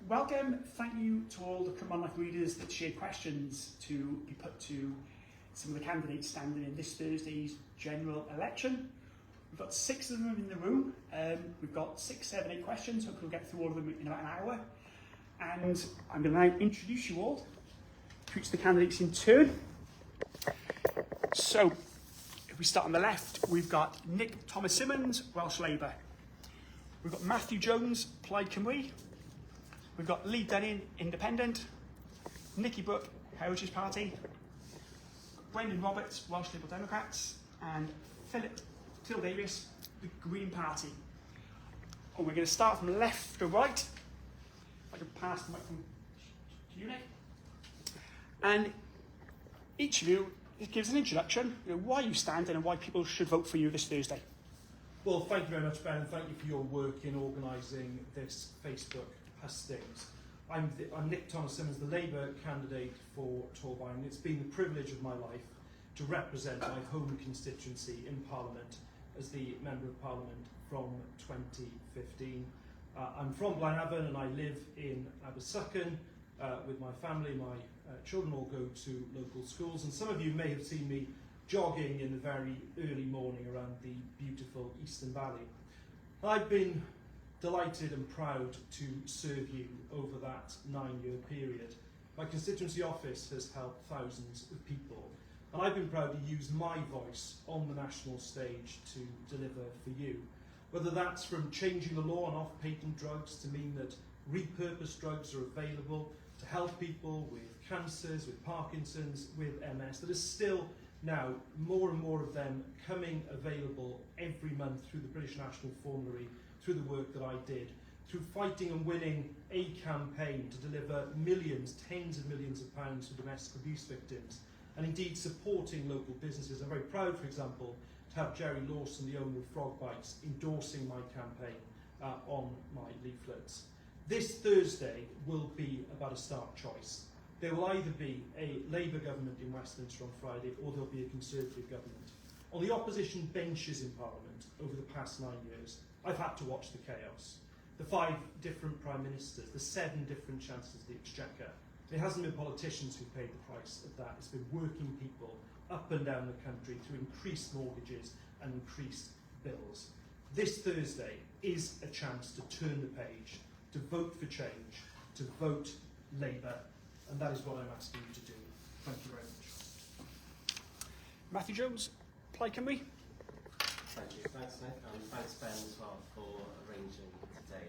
welcome. Thank you to all the Cymru readers that shared questions to be put to some of the candidates standing in this Thursday's general election. We've got 6 of them in the room. We've got 6, 7, 8 questions. Hopefully we'll get through all of them in about an hour. And I'm going to now introduce you all to each of the candidates in turn. So, if we start on the left, we've got Nick Thomas-Symonds, Welsh Labour. We've got Matthew Jones, Plaid Cymru. We've got Lee Dunning, Independent. Nikki Brooke, Heritage Party. Brendan Roberts, Welsh Liberal Democrats. And Phil Davies, the Green Party. And we're going to start from left to right. If I can pass the microphone to you, Nick. And each of you gives an introduction, why you stand and why people should vote for you this Thursday. Well, thank you very much, Ben, and thank you for your work in organising this Facebook hustings. I'm Nick Thomas-Symonds, the Labour candidate for Torfaen. It's been the privilege of my life to represent my home constituency in Parliament as the Member of Parliament from 2015. I'm from Blaenavon and I live in Abersycon with my family. My children all go to local schools, and some of you may have seen me jogging in the very early morning around the beautiful Eastern Valley. I've been delighted and proud to serve you over that 9-year period. My constituency office has helped thousands of people, and I've been proud to use my voice on the national stage to deliver for you. Whether that's from changing the law on off-patent drugs to mean that repurposed drugs are available to help people with cancers, with Parkinson's, with MS, that is still now more and more of them coming available every month through the British National Formulary, through the work that I did, through fighting and winning a campaign to deliver millions, tens of millions of pounds for domestic abuse victims, and indeed supporting local businesses. I'm very proud, for example, to have Jerry Lawson, the owner of Frog Bites, endorsing my campaign on my leaflets. This Thursday will be about a stark choice. There will either be a Labour government in Westminster on Friday, or there'll be a Conservative government. On the opposition benches in Parliament over the past 9 years, I've had to watch the chaos. The 5 different Prime Ministers, the 7 different Chancellors of the Exchequer. It hasn't been politicians who paid the price of that, it's been working people up and down the country through increased mortgages and increased bills. This Thursday is a chance to turn the page, to vote for change, to vote Labour, and that is what I'm asking you to do. Thank you very much. Matthew Jones, Plaid Cymru. Thank you. Thanks, Nick, and thanks, Ben, as well, for arranging today.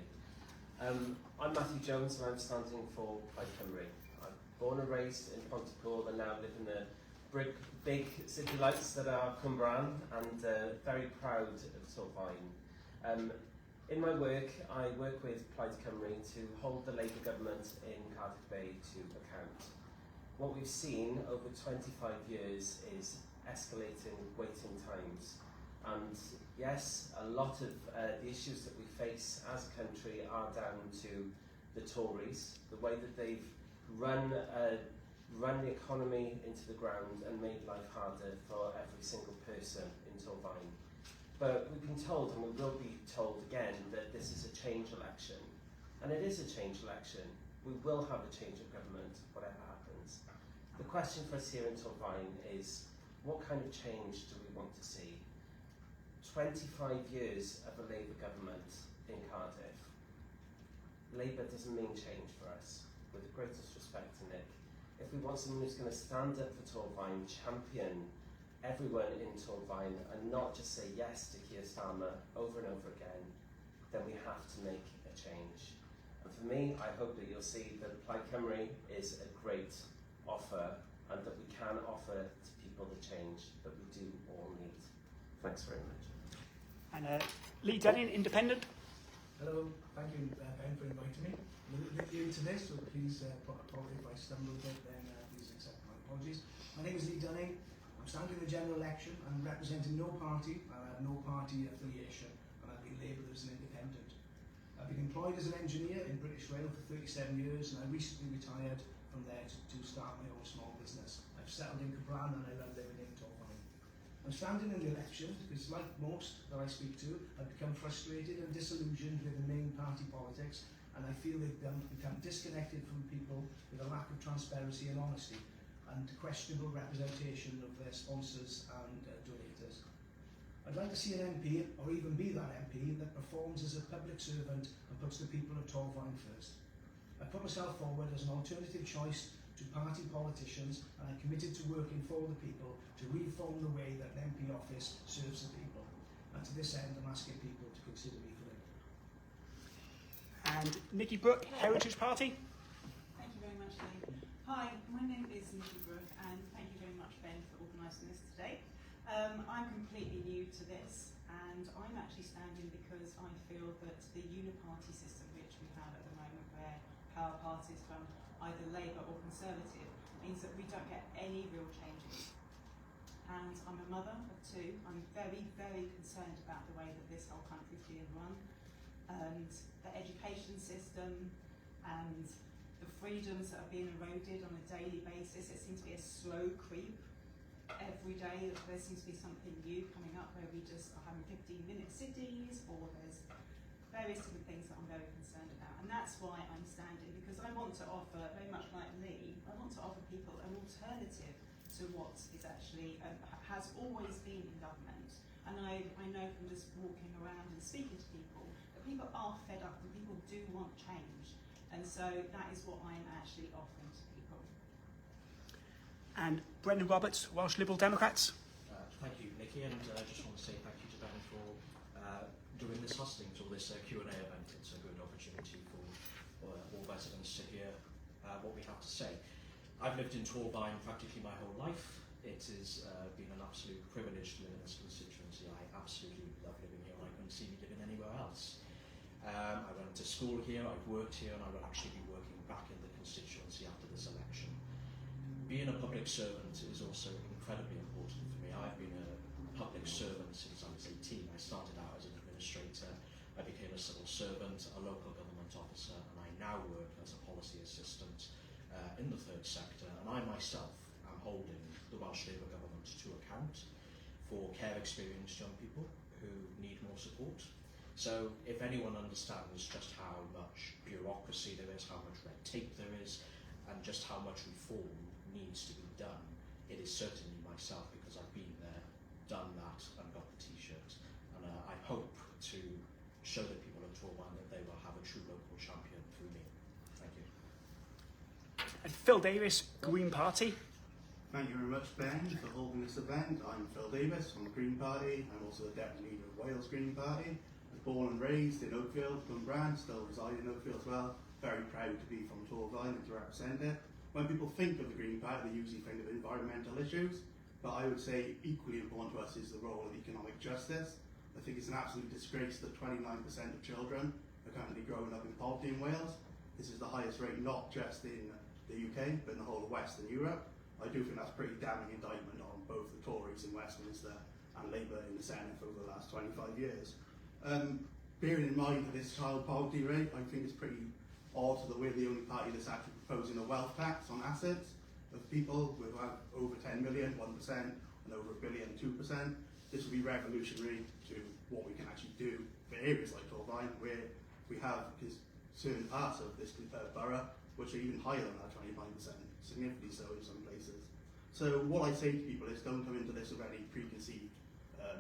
I'm Matthew Jones, and I'm standing for Plaid Cymru. I'm born and raised in Pontypool and now live in the big city lights that are Cymru, and very proud of Torfaen. In my work, I work with Plaid Cymru to hold the Labour government in Cardiff Bay to account. What we've seen over 25 years is escalating waiting times. And yes, a lot of the issues that we face as a country are down to the Tories, the way that they've run the economy into the ground and made life harder for every single person in Torfaen. But we've been told, and we will be told again, that this is a change election. And it is a change election. We will have a change of government, whatever happens. The question for us here in Torfaen is, what kind of change do we want to see? 25 years of a Labour government in Cardiff. Labour doesn't mean change for us, with the greatest respect to Nick. If we want someone who's going to stand up for Torfaen, champion everyone in Torfaen, and not just say yes to Keir Starmer over and over again, then we have to make a change. And for me, I hope that you'll see that Plaid Cymru is a great offer, and that we can offer to people the change that we do all need. Thanks very much. And Lee Dunning, Independent. Hello, thank you, Ben, for inviting me. I'm a little bit new to this, so please apologize if I stumble a bit, then please accept my apologies. My name is Lee Dunning. I'm standing in the general election. I'm representing no party. I have no party affiliation, and I've been labelled as an independent. I've been employed as an engineer in British Rail for 37 years, and I recently retired from there to start my own small business. I've settled in Cymru and I love living in Torfaen. I'm standing in the election because, like most that I speak to, I've become frustrated and disillusioned with the main party politics and I feel they've become disconnected from people with a lack of transparency and honesty, and questionable representation of their sponsors and donators. I'd like to see an MP, or even be that MP, that performs as a public servant and puts the people of Torfaen first. I put myself forward as an alternative choice to party politicians, and I'm committed to working for the people to reform the way that an MP office serves the people. And to this end, I'm asking people to consider me for it. And Nikki, Brooke, Heritage Party. Thank you very much, Lee. Hi, my name is Nikki, and thank you very much, Ben, for organising this today. I'm completely new to this, and I'm actually standing because I feel that the uniparty system which we have at the moment, where power parties from either Labour or Conservative, means that we don't get any real changes. And I'm a mother of two. I'm very, very concerned about the way that this whole country is being run, and the education system, and the freedoms that are being eroded on a daily basis. It seems to be a slow creep. Every day there seems to be something new coming up, where we just are having 15-minute cities, or there's various different things that I'm very concerned about. And that's why I'm standing, because I want to offer, very much like Lee, I want to offer people an alternative to what is actually, has always been in government. And I know from just walking around and speaking to people, that people are fed up and people do want change. And so that is what I'm actually offering to people. And Brendan Roberts, Welsh Liberal Democrats. Thank you, Nikki, and I just want to say thank you to Ben for doing this hustings or this Q&A event. It's a good opportunity for all residents to hear what we have to say. I've lived in Torfaen practically my whole life. It has been an absolute privilege to live in this constituency. I absolutely love living here, and I couldn't see me living anywhere else. I went to school here, I've worked here, and I will actually be working back in the constituency after this election. Being a public servant is also incredibly important for me. I've been a public servant since I was 18. I started out as an administrator, I became a civil servant, a local government officer, and I now work as a policy assistant in the third sector, and I myself am holding the Welsh Labour government to account for care experienced young people who need more support. So if anyone understands just how much bureaucracy there is, how much red tape there is, and just how much reform needs to be done, it is certainly myself, because I've been there, done that, and got the t-shirt. And I hope to show the people of Torfaen that they will have a true local champion through me. Thank you. And Phil Davies, Green Party. Thank you very much, Ben, for holding this event. I'm Phil Davies from the Green Party. I'm also the Deputy Leader of Wales Green Party. I was born and raised in Oakfield, Cymru, still reside in Oakfield as well. Very proud to be from Torfaen and to represent it. When people think of the Green Party, they usually think of environmental issues, but I would say equally important to us is the role of economic justice. I think it's an absolute disgrace that 29% of children are currently growing up in poverty in Wales. This is the highest rate not just in the UK, but in the whole of Western Europe. I do think that's a pretty damning indictment on both the Tories in Westminster and Labour in the Senate over the last 25 years. Bearing in mind that this child poverty rate, I think it's pretty odd that we're the only party that's actually proposing a wealth tax on assets of people with over 10 million, 1%, and over a billion, 2%. This will be revolutionary to what we can actually do for areas like Torfaen, where we have certain parts of this borough which are even higher than that 29%, significantly so in some places. So what I say to people is, don't come into this with any preconceived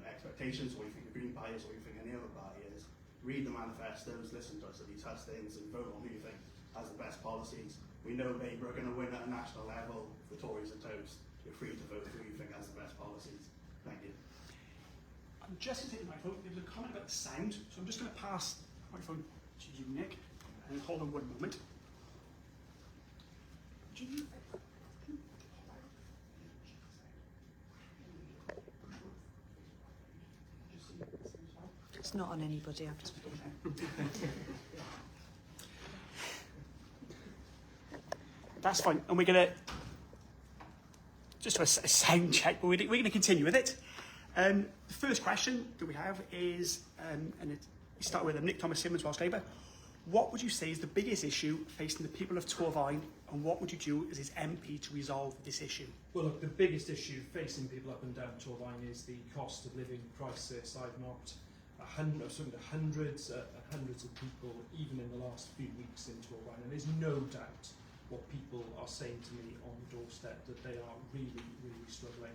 expectations, what you think the Green Party is, what you think any other party is. Read the manifestos, listen to us at these hustings, and vote on who you think has the best policies. We know Labour are going to win at a national level. The Tories are toast. You're free to vote for who you think has the best policies. Thank you. I'm just going to take the microphone. There was a comment about the sound, so I'm just going to pass the microphone to you, Nick, and hold on one moment. It's not on anybody, I've just That's fine, and we're going to just do a sound check, but we're going to continue with it. The first question that we have is, and we start with Nick Thomas-Symonds, Welsh Labour. What would you say is the biggest issue facing the people of Torfaen, and what would you do as his MP to resolve this issue? Well, look, the biggest issue facing people up and down Torfaen is the cost of living crisis. I've not hundreds and hundreds of people, even in the last few weeks in Torfaen, and there's no doubt what people are saying to me on the doorstep, that they are really, really struggling.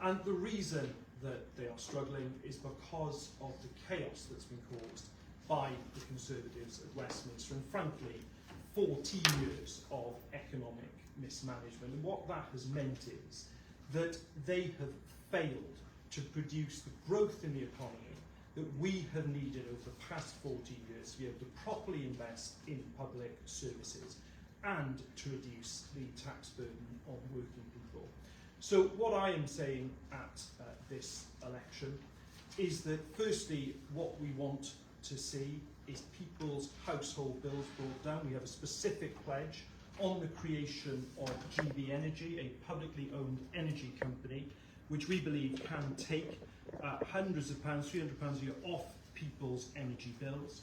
And the reason that they are struggling is because of the chaos that's been caused by the Conservatives at Westminster, and frankly, 14 years of economic mismanagement. And what that has meant is that they have failed to produce the growth in the economy that we have needed over the past 14 years to be able to properly invest in public services and to reduce the tax burden on working people. So what I am saying at this election is that firstly, what we want to see is people's household bills brought down. We have a specific pledge on the creation of GB Energy, a publicly owned energy company, which we believe can take hundreds of pounds, £300 a year off people's energy bills.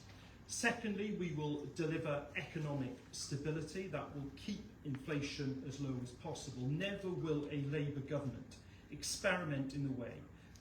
Secondly, we will deliver economic stability that will keep inflation as low as possible. Never will a Labour government experiment in the way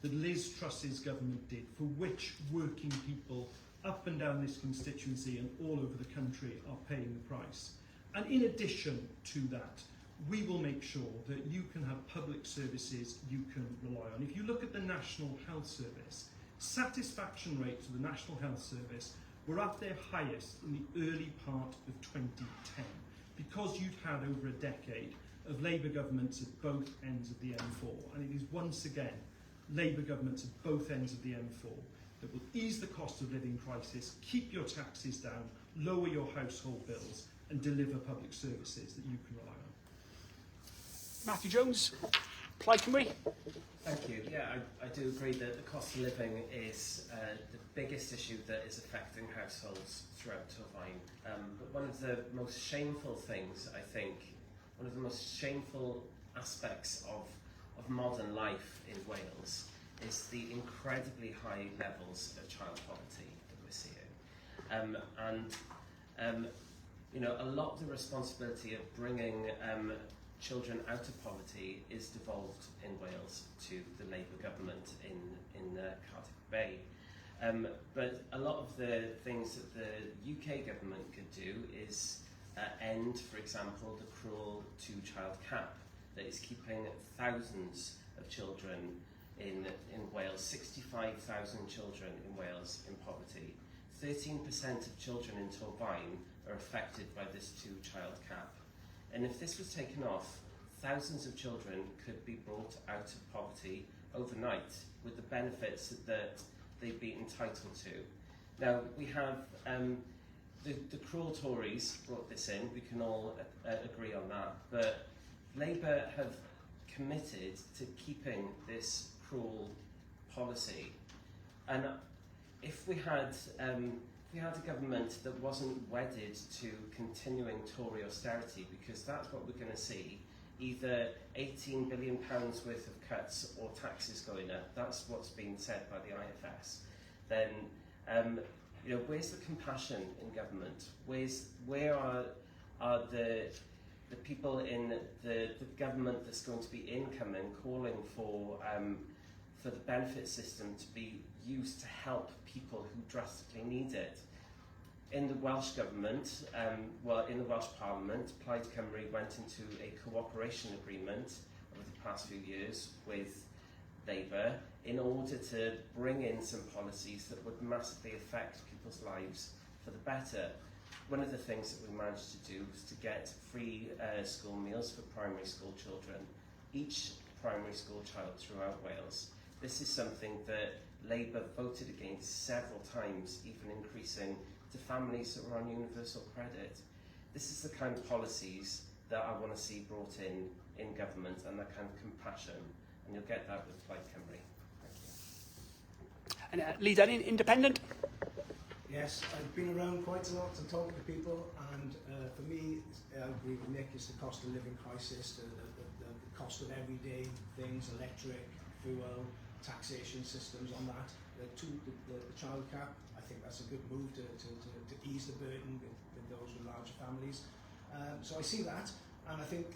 that Liz Truss's government did, for which working people up and down this constituency and all over the country are paying the price. And in addition to that, we will make sure that you can have public services you can rely on. If you look at the National Health Service, satisfaction rates of the National Health Service were at their highest in the early part of 2010, because you'd had over a decade of Labour governments at both ends of the M4. And it is once again Labour governments at both ends of the M4 that will ease the cost of living crisis, keep your taxes down, lower your household bills, and deliver public services that you can rely on. Matthew Jones, Plaid Cymru. Thank you. Yeah, I do agree that the cost of living is the biggest issue that is affecting households throughout Torfaen. But one of the most shameful things, I think, one of the most shameful aspects of modern life in Wales is the incredibly high levels of child poverty that we're seeing. You know, a lot of the responsibility of bringing children out of poverty is devolved in Wales to the Labour government in Cardiff Bay. But a lot of the things that the UK government could do is end, for example, the cruel two-child cap that is keeping thousands of children in Wales, 65,000 children in Wales in poverty. 13% of children in Torfaen are affected by this two-child cap. And if this was taken off, thousands of children could be brought out of poverty overnight with the benefits that they'd be entitled to. Now, we have the cruel Tories brought this in, we can all agree on that, but Labour have committed to keeping this cruel policy. And if we had a government that wasn't wedded to continuing Tory austerity, because that's what we're going to see, either £18 billion worth of cuts or taxes going up, that's what's been said by the IFS, then you know, where's the compassion in government? Where are the people in the government that's going to be incoming calling for the benefit system to be used to help people who drastically need it? In the Welsh government, in the Welsh Parliament, Plaid Cymru went into a cooperation agreement over the past few years with Labour in order to bring in some policies that would massively affect people's lives for the better. One of the things that we managed to do was to get free school meals for primary school children, each primary school child throughout Wales. This is something that Labour voted against several times, even increasing to families that were on universal credit. This is the kind of policies that I want to see brought in government, and that kind of compassion, and you'll get that with Plaid Cymru. Thank you. And Lee Denning, Independent. Yes, I've been around quite a lot to talk to people, and for me, I agree with Nick, it's the cost of living crisis, the cost of everyday things, electric, fuel, taxation systems on that. The child cap, I think that's a good move to ease the burden with those with larger families. So I see that, and I think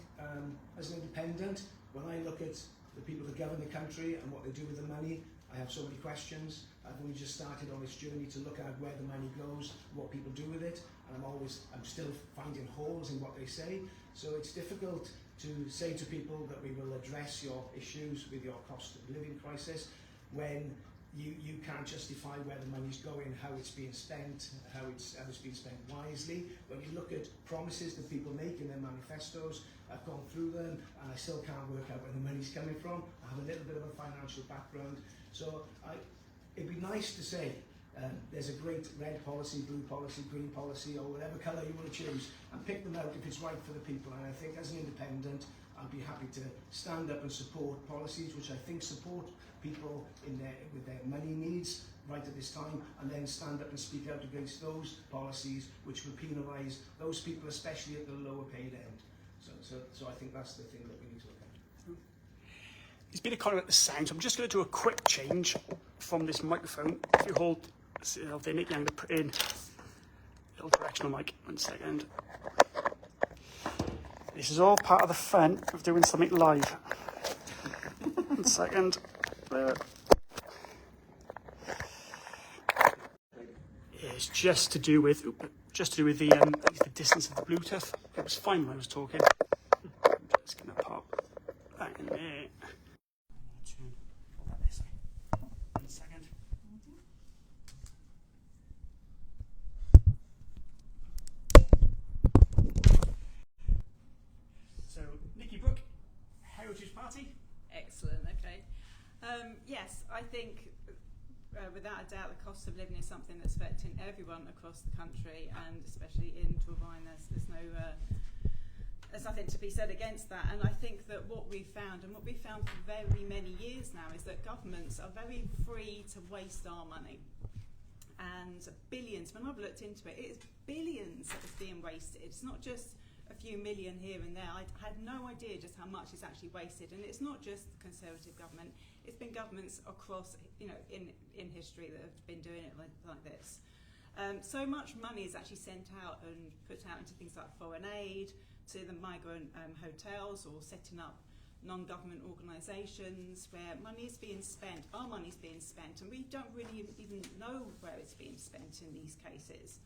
as an independent, when I look at the people that govern the country and what they do with the money, I have so many questions. I've only just started on this journey to look at where the money goes, what people do with it, and I'm still finding holes in what they say. So it's difficult to say to people that we will address your issues with your cost of living crisis when you can't justify where the money's going, how it's being spent, how it's being spent wisely. When you look at promises that people make in their manifestos, I've gone through them and I still can't work out where the money's coming from. I have a little bit of a financial background, so it'd be nice to say there's a great red policy, blue policy, green policy, or whatever colour you want to choose, and pick them out if it's right for the people. And I think as an independent, I'd be happy to stand up and support policies which I think support people with their money needs right at this time, and then stand up and speak out against those policies which will penalise those people, especially at the lower paid end. So I think that's the thing that we need to look at. There's been a comment about the sound, so I'm just going to do a quick change from this microphone. If you hold there, Nikki, I'm going to put in a little directional mic. 1 second. This is all part of the fun of doing something live. 1 second. It's just to do with the distance of the Bluetooth. It was fine when I was talking. I'm just going to pop that in there. Turn that this way. 1 second. So, Nikki, Brooke, Heritage Party. Excellent, okay. Yes, I think without a doubt the cost of living is something that's affecting everyone across the country, and especially in Torfaen there's nothing to be said against that. And I think that what we've found for very many years now is that governments are very free to waste our money. And billions, when I've looked into it, it is billions that is being wasted. It's not just a few million here and there. I had no idea just how much is actually wasted, and it's not just the Conservative government. It's been governments across, in history that have been doing it like this. So much money is actually sent out and put out into things like foreign aid, to the migrant hotels, or setting up non-government organisations where money is being spent, our money is being spent, and we don't really even know where it's being spent in these cases.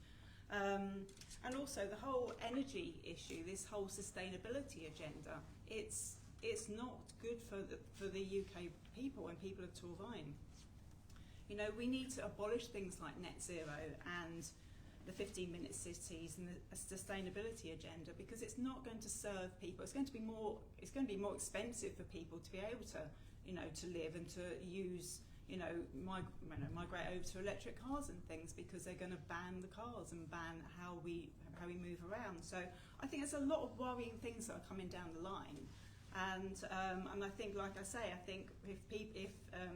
And also the whole energy issue, this whole sustainability agenda, it's not good for the UK people and people of Torfaen. We need to abolish things like net zero and the 15-minute cities and the sustainability agenda, because it's not going to serve people. It's going to be more expensive for people to be able to, to live and to use, migrate over to electric cars and things, because they're going to ban the cars and ban how we move around. So I think there's a lot of worrying things that are coming down the line. And I think, like I say, I think if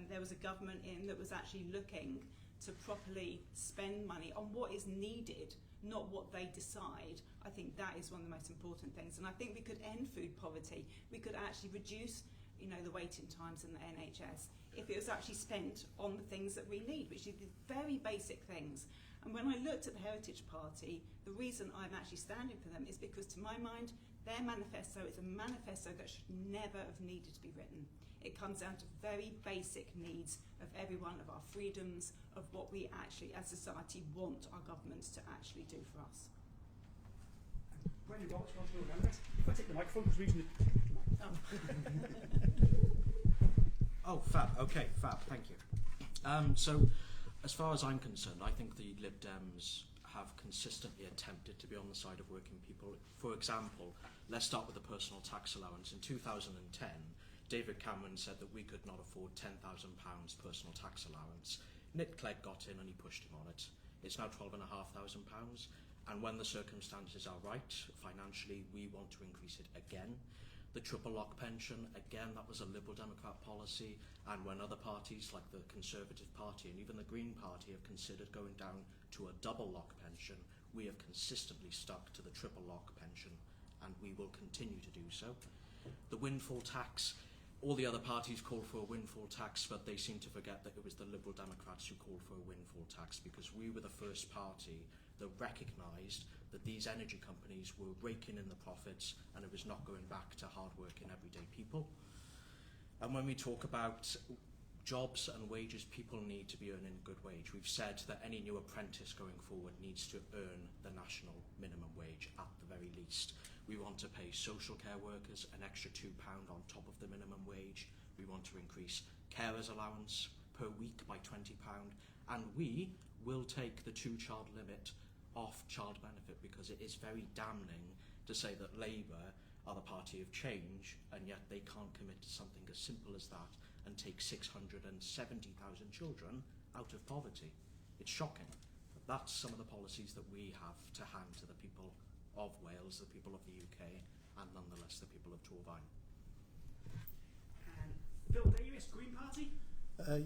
there was a government that was actually looking to properly spend money on what is needed, not what they decide, I think that is one of the most important things. And I think we could end food poverty. We could actually reduce, the waiting times in the NHS if it was actually spent on the things that we need, which are the very basic things. And when I looked at the Heritage Party, the reason I'm actually standing for them is because, to my mind, their manifesto is a manifesto that should never have needed to be written. It comes down to very basic needs of every one of our freedoms, of what we actually, as society, want our governments to actually do for us. Brendan Roberts wants to remember it. If I take the microphone, because we're using it. Oh, fab. Okay, fab. Thank you. So, as far as I'm concerned, I think the Lib Dems have consistently attempted to be on the side of working people. For example, let's start with the personal tax allowance. In 2010, David Cameron said that we could not afford £10,000 personal tax allowance. Nick Clegg got in and he pushed him on it. It's now £12,500, and when the circumstances are right, financially, we want to increase it again. The triple lock pension, again, that was a Liberal Democrat policy, and when other parties like the Conservative Party and even the Green Party have considered going down to a double lock pension, we have consistently stuck to the triple lock pension, and we will continue to do so. The windfall tax, all the other parties called for a windfall tax, but they seem to forget that it was the Liberal Democrats who called for a windfall tax, because we were the first party that recognised that these energy companies were raking in the profits and it was not going back to hard-working everyday people. And when we talk about jobs and wages, people need to be earning a good wage. We've said that any new apprentice going forward needs to earn the national minimum wage at the very least. We want to pay social care workers an extra £2 on top of the minimum wage. We want to increase carers allowance per week by £20, and we will take the 2-child limit off child benefit, because it is very damning to say that Labour are the party of change and yet they can't commit to something as simple as that and take 670,000 children out of poverty. It's shocking. But that's some of the policies that we have to hand to the people of Wales, the people of the UK, and nonetheless the people of Torfaen. And Phil Davies, Green Party.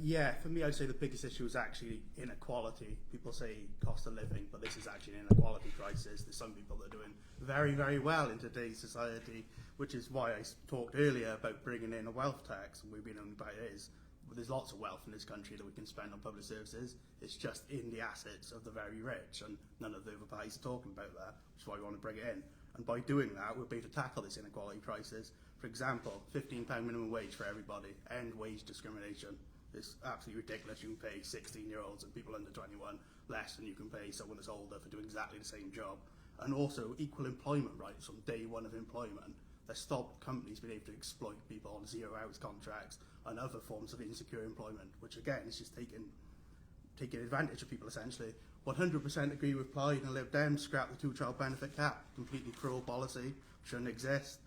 Yeah, for me, I'd say the biggest issue is actually inequality. People say cost of living, but this is actually an inequality crisis. There's some people that are doing very, very well in today's society, which is why I talked earlier about bringing in a wealth tax, and we've been on about it is. But there's lots of wealth in this country that we can spend on public services. It's just in the assets of the very rich, and none of the other parties are talking about that, which is why we want to bring it in. And by doing that, we'll be able to tackle this inequality crisis. For example, £15 minimum wage for everybody, end wage discrimination. It's absolutely ridiculous. You can pay 16-year-olds and people under 21 less than you can pay someone that's older for doing exactly the same job. And also equal employment rights from day one of employment. They stop companies being able to exploit people on 0-hours contracts and other forms of insecure employment, which again is just taking advantage of people essentially. 100% agree with Plaid and Lib Dem, scrap the 2-child benefit cap, completely cruel policy, shouldn't exist.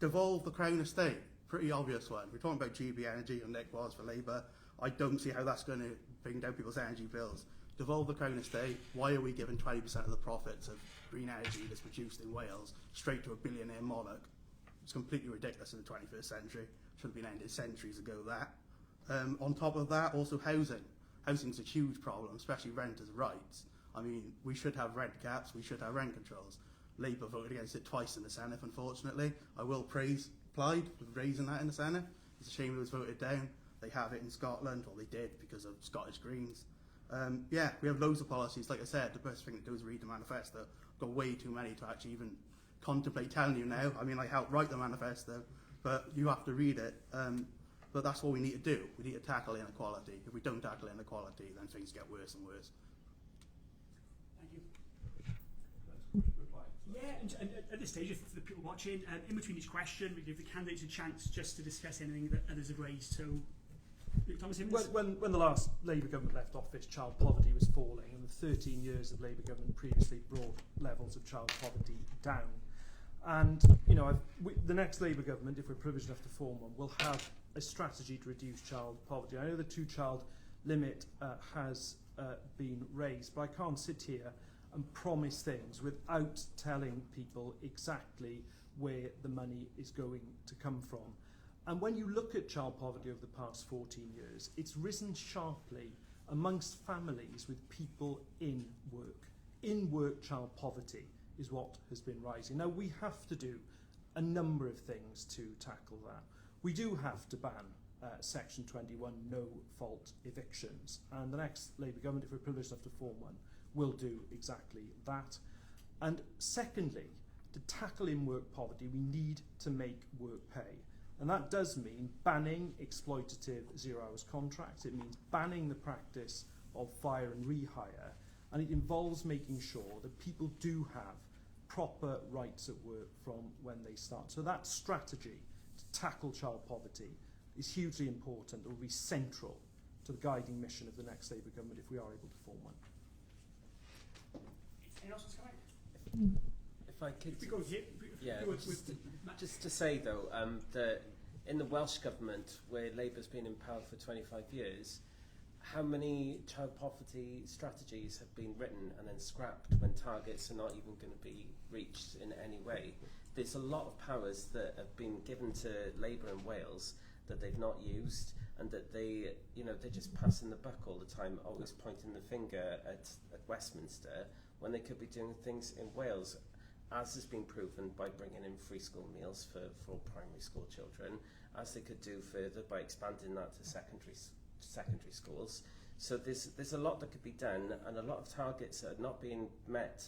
Devolve the Crown Estate, pretty obvious one. We're talking about GB Energy, and Nick was for Labour. I don't see how that's going to bring down people's energy bills. Devolve the Crown Estate. Why are we giving 20% of the profits of green energy that's produced in Wales straight to a billionaire monarch? It's completely ridiculous in the 21st century. Should have been ended centuries ago, that. On top of that, also housing. Housing's a huge problem, especially renters' rights. I mean, we should have rent caps, we should have rent controls. Labour voted against it twice in the Senate, unfortunately. I will praise Plaid for raising that in the Senate. It's a shame it was voted down. They have it in Scotland, or they did because of Scottish Greens. Yeah, we have loads of policies. Like I said, the best thing to do is read the manifesto. I've got way too many to actually even contemplate telling you now. I mean, I helped write the manifesto, but you have to read it. But that's what we need to do. We need to tackle inequality. If we don't tackle inequality, then things get worse and worse. Thank you. Yeah, and at this stage, for the people watching, in between each question, we give the candidates a chance just to discuss anything that others have raised. So, Thomas-Symonds? When the last Labour government left office, child poverty was falling, and the 13 years of Labour government previously brought levels of child poverty down. And the next Labour government, if we're privileged enough to form one, will have a strategy to reduce child poverty. I know the 2-child limit has been raised, but I can't sit here and promise things without telling people exactly where the money is going to come from. And when you look at child poverty over the past 14 years, it's risen sharply amongst families with people in work. In work child poverty is what has been rising. Now, we have to do a number of things to tackle that. We do have to ban Section 21 no-fault evictions, and the next Labour government, if we're privileged enough to form one, will do exactly that. And secondly, to tackle in-work poverty, we need to make work pay. And that does mean banning exploitative 0-hours contracts. It means banning the practice of fire and rehire. And it involves making sure that people do have proper rights at work from when they start. So that strategy to tackle child poverty is hugely important. It will be central to the guiding mission of the next Labour government if we are able to form one. Anyone else coming? If I could, We go here. yeah, Go just to say though, that in the Welsh government, where Labour's been in power for 25 years, how many child poverty strategies have been written and then scrapped when targets are not even going to be reached in any way? There's a lot of powers that have been given to Labour in Wales that they've not used, and that they're just passing the buck all the time, always pointing the finger at Westminster, when they could be doing things in Wales, as has been proven by bringing in free school meals for primary school children, as they could do further by expanding that to secondary schools. So there's a lot that could be done, and a lot of targets are not being met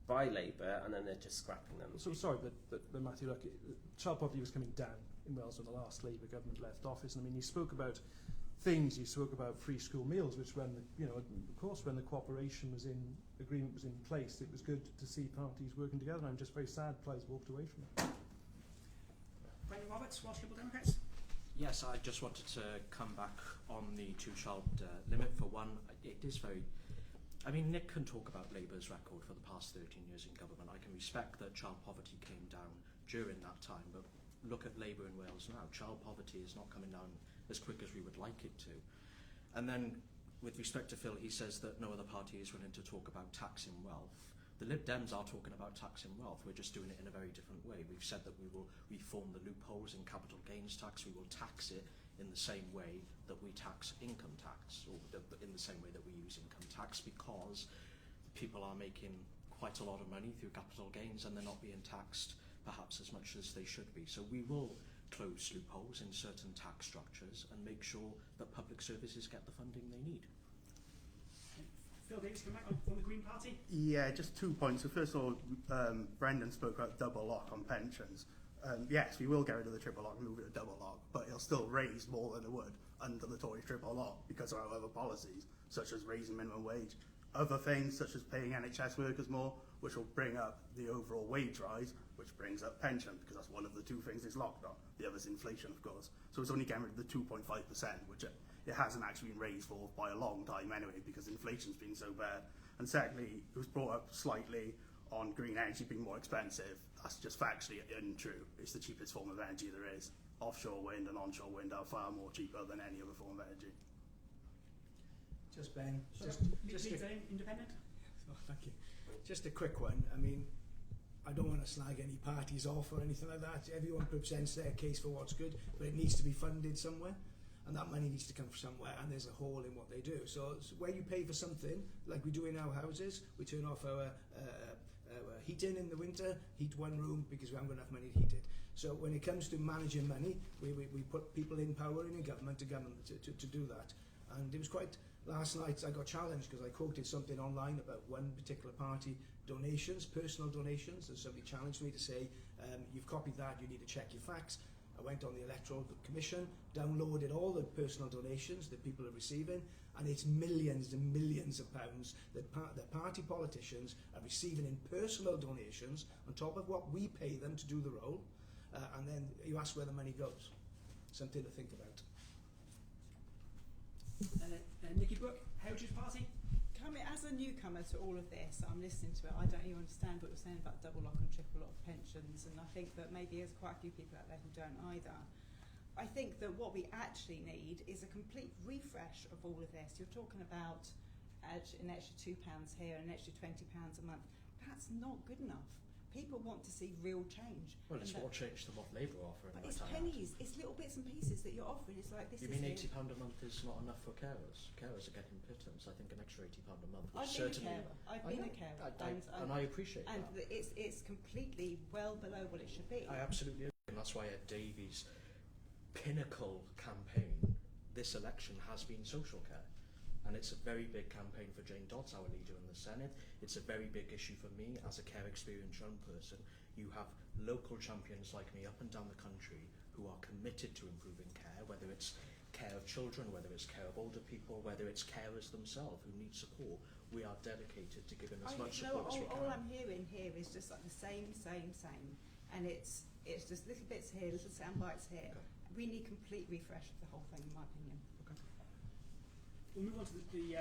by Labour, and then they're just scrapping them. So sorry, but Matthew, look, child poverty was coming down in Wales when the last Labour government left office. And I mean, you spoke about things. You spoke about free school meals, which when of course when the cooperation agreement was in place, it was good to see parties working together. I'm just very sad Plaid's walked away from it. Brendan Roberts, Welsh Liberal Democrats. Yes, I just wanted to come back on the two-child limit. For one, it is very... I mean, Nick can talk about Labour's record for the past 13 years in government. I can respect that child poverty came down during that time, but look at Labour in Wales now. Child poverty is not coming down as quick as we would like it to. And then, with respect to Phil, he says that no other party is willing to talk about taxing wealth. The Lib Dems are talking about taxing wealth. We're just doing it in a very different way. We've said that we will reform the loopholes in capital gains tax. We will tax it in the same way that we tax income tax, or in the same way that we use income tax, because people are making quite a lot of money through capital gains and they're not being taxed perhaps as much as they should be. So we will close loopholes in certain tax structures and make sure that public services get the funding they need. Phil Davies, come back on from the Green Party. Yeah, just 2 points. So first of all, Brendan spoke about double lock on pensions. Yes, we will get rid of the triple lock and move it to double lock, but it'll still raise more than it would under the Tory triple lock because of our other policies, such as raising minimum wage. Other things, such as paying NHS workers more, which will bring up the overall wage rise, which brings up pension, because that's one of the two things it's locked on. The other is inflation, of course. So it's only getting rid of the 2.5%, which it hasn't actually been raised for by a long time anyway, because inflation's been so bad. And secondly, it was brought up slightly on green energy being more expensive. That's just factually untrue. It's the cheapest form of energy there is. Offshore wind and onshore wind are far more cheaper than any other form of energy. Just Ben, just independent. oh, thank you. Just a quick one. I mean, I don't want to slag any parties off or anything like that. Everyone presents their case for what's good, but it needs to be funded somewhere, and that money needs to come from somewhere, and there's a hole in what they do. So where you pay for something, like we do in our houses, we turn off our heating in the winter, heat one room because we haven't got enough money to heat it. So when it comes to managing money, we put people in power in a government to do that. And it was quite... Last night I got challenged because I quoted something online about one particular party donations, personal donations, and somebody challenged me to say, you've copied that, you need to check your facts. I went on the Electoral Commission, downloaded all the personal donations that people are receiving, and it's millions and millions of pounds that party politicians are receiving in personal donations on top of what we pay them to do the role, and then you ask where the money goes. Something to think about. Nikki, Brooke, Heritage Party. Coming as a newcomer to all of this, I'm listening to it. I don't even understand what you're saying about double lock and triple lock pensions, and I think that maybe there's quite a few people out there who don't either. I think that what we actually need is a complete refresh of all of this. You're talking about an extra £2 here, an extra £20 a month. That's not good enough. People want to see real change. Well, it's what changed them off Labour offering. But it's pennies, it's little bits and pieces that you're offering. It's like this. You mean £80 a month is not enough for carers? Carers are getting pittance. I think an extra £80 a month would certainly... I've been a carer. And I appreciate and that. And it's completely well below what it should be. I absolutely agree. And that's why at Davies' pinnacle campaign, this election has been social care. And it's a very big campaign for Jane Dodds, our leader in the Senate. It's a very big issue for me as a care experienced young person. You have local champions like me up and down the country who are committed to improving care, whether it's care of children, whether it's care of older people, whether it's carers themselves who need support. We are dedicated to giving as much support as we can. All I'm hearing here is just like the same. And it's just little bits here, little sound bites here. Okay. We need complete refresh of the whole thing, in my opinion. We'll move on to the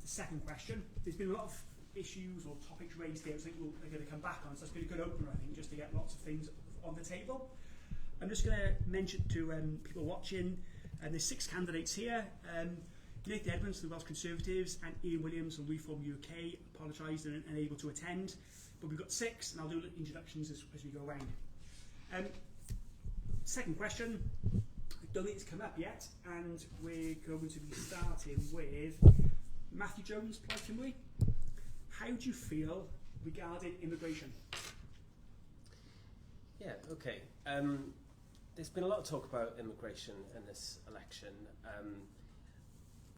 second question. There's been a lot of issues or topics raised here, which I think we're going to come back on, so it's been a good opener, I think, just to get lots of things on the table. I'm just going to mention to people watching, there's 6 candidates here. Nikki Edmunds from the Welsh Conservatives and Ian Williams from Reform UK apologised and unable to attend, but we've got 6, and I'll do introductions as we go around. Second question. Don't think it's come up yet, and we're going to be starting with Matthew Jones, Plaid Cymru. How do you feel regarding immigration? Yeah, okay. There's been a lot of talk about immigration in this election.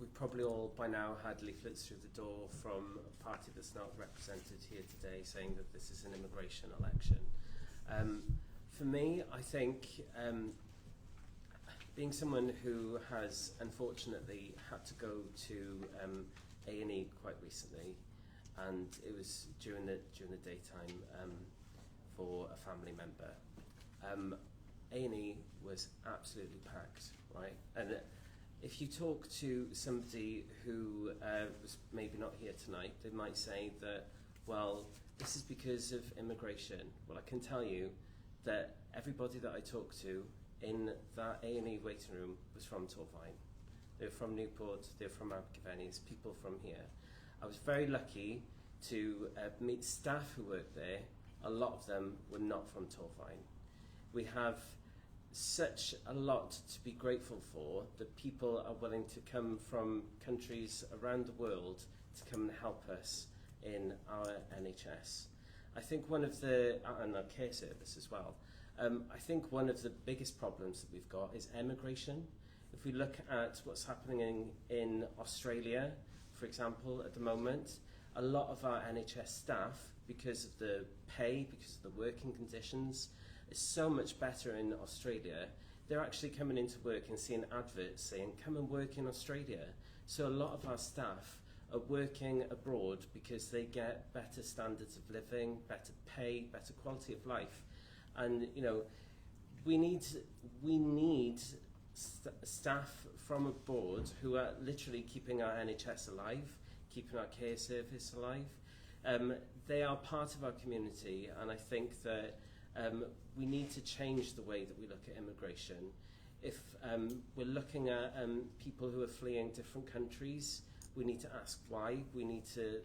We've probably all by now had leaflets through the door from a party that's not represented here today saying that this is an immigration election. For me, I think being someone who has unfortunately had to go to A&E quite recently, and it was during the daytime for a family member. A&E was absolutely packed, right? And if you talk to somebody who was maybe not here tonight, they might say that, well, this is because of immigration. Well, I can tell you that everybody that I talked to in that A&E waiting room was from Torfaen. They were from Newport, they were from Abergavenny, people from here. I was very lucky to meet staff who worked there. A lot of them were not from Torfaen. We have such a lot to be grateful for, that people are willing to come from countries around the world to come and help us in our NHS. I think one of the, and our care service as well, I think one of the biggest problems that we've got is emigration. If we look at what's happening in Australia, for example, at the moment, a lot of our NHS staff, because of the pay, because of the working conditions, is so much better in Australia. They're actually coming into work and seeing adverts saying, come and work in Australia. So a lot of our staff are working abroad because they get better standards of living, better pay, better quality of life. And, you know, we need staff from abroad who are literally keeping our NHS alive, keeping our care service alive. They are part of our community, and I think that we need to change the way that we look at immigration. If we're looking at people who are fleeing different countries, we need to ask why. We need to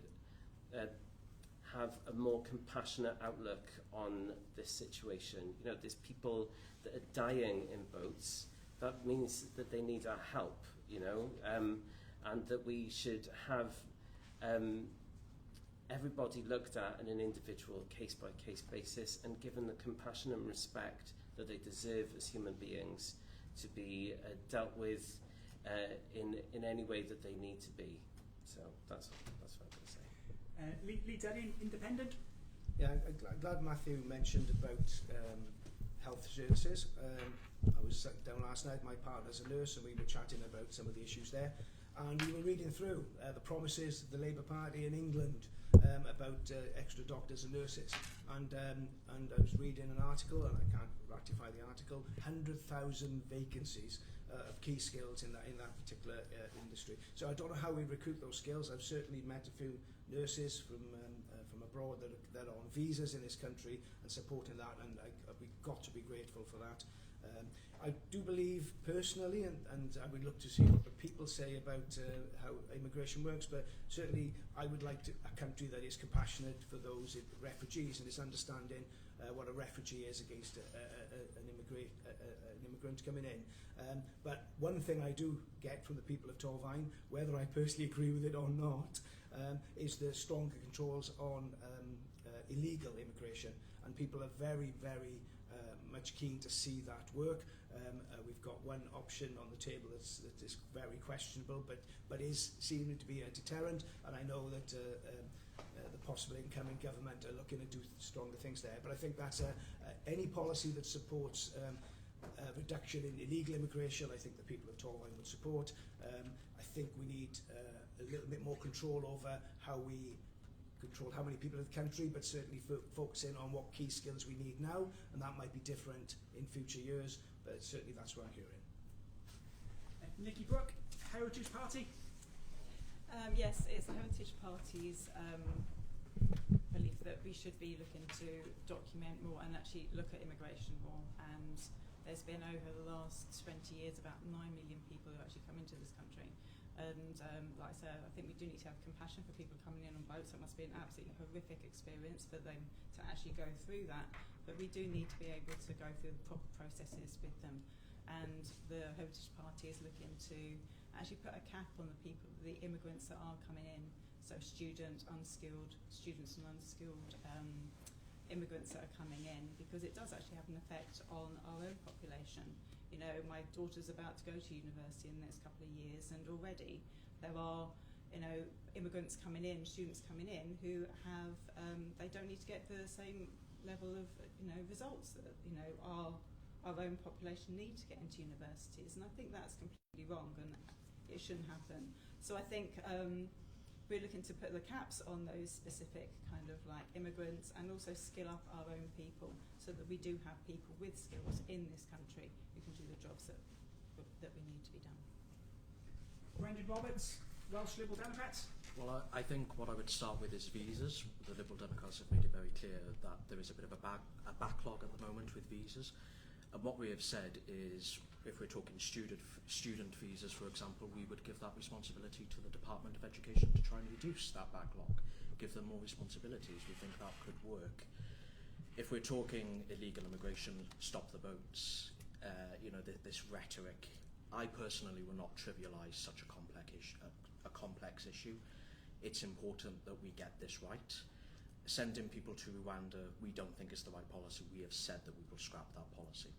have a more compassionate outlook on this situation. You know, there's people that are dying in boats. That means that they need our help, you know, and that we should have everybody looked at on an individual case-by-case basis and given the compassion and respect that they deserve as human beings to be dealt with in any way that they need to be. So that's what I'm going to say. Lee Denning, Independent. Yeah, I'm glad Matthew mentioned about health services. I was sitting down last night, my partner's a nurse, and we were chatting about some of the issues there. And we were reading through the promises of the Labour Party in England about extra doctors and nurses. And I was reading an article, and I can't ratify the article, 100,000 vacancies of key skills in that particular industry. So I don't know how we recruit those skills. I've certainly met a few nurses from abroad that are on visas in this country and supporting that, and we've got to be grateful for that. I do believe personally, and I would look to see what the people say about how immigration works, but certainly I would like a country that is compassionate for those refugees and is understanding what a refugee is against an immigrant coming in. But one thing I do get from the people of Torfaen, whether I personally agree with it or not, is the stronger controls on illegal immigration, and people are very, very much keen to see that work. We've got one option on the table that is very questionable, but is seeming to be a deterrent, and I know that the possible incoming government are looking to do stronger things there. But I think that's any policy that supports reduction in illegal immigration, I think the people of Torfaen would support. I think we need a little bit more control over how we control how many people in the country, but certainly focusing on what key skills we need now, and that might be different in future years, but certainly that's what I'm hearing. Nikki, Brooke, Heritage Party. Yes, it's the Heritage Party's belief that we should be looking to document more and actually look at immigration more. And there's been over the last 20 years about 9 million people who actually come into this country. And like I said, I think we do need to have compassion for people coming in on boats. It must be an absolutely horrific experience for them to actually go through that. But we do need to be able to go through the proper processes with them. And the Heritage Party is looking to actually put a cap on the people, the immigrants that are coming in. So students and unskilled immigrants that are coming in, because it does actually have an effect on our own population. You know, my daughter's about to go to university in the next couple of years, and already there are, you know, immigrants coming in, students coming in who have, they don't need to get the same level of, you know, results that, you know, our our own population need to get into universities, and I think that's completely wrong and it shouldn't happen. So I think we're looking to put the caps on those specific kind of like immigrants and also skill up our own people so that we do have people with skills in this country who can do the jobs that we need to be done. Brendan Roberts, Welsh Liberal Democrats. Well, I think what I would start with is visas. The Liberal Democrats have made it very clear that there is a bit of a backlog at the moment with visas. And what we have said is, if we're talking student visas, for example, we would give that responsibility to the Department of Education to try and reduce that backlog, give them more responsibilities. We think that could work. If we're talking illegal immigration, stop the boats, this rhetoric, I personally will not trivialise such a complex issue. It's important that we get this right. Sending people to Rwanda, we don't think is the right policy. We have said that we will scrap that policy.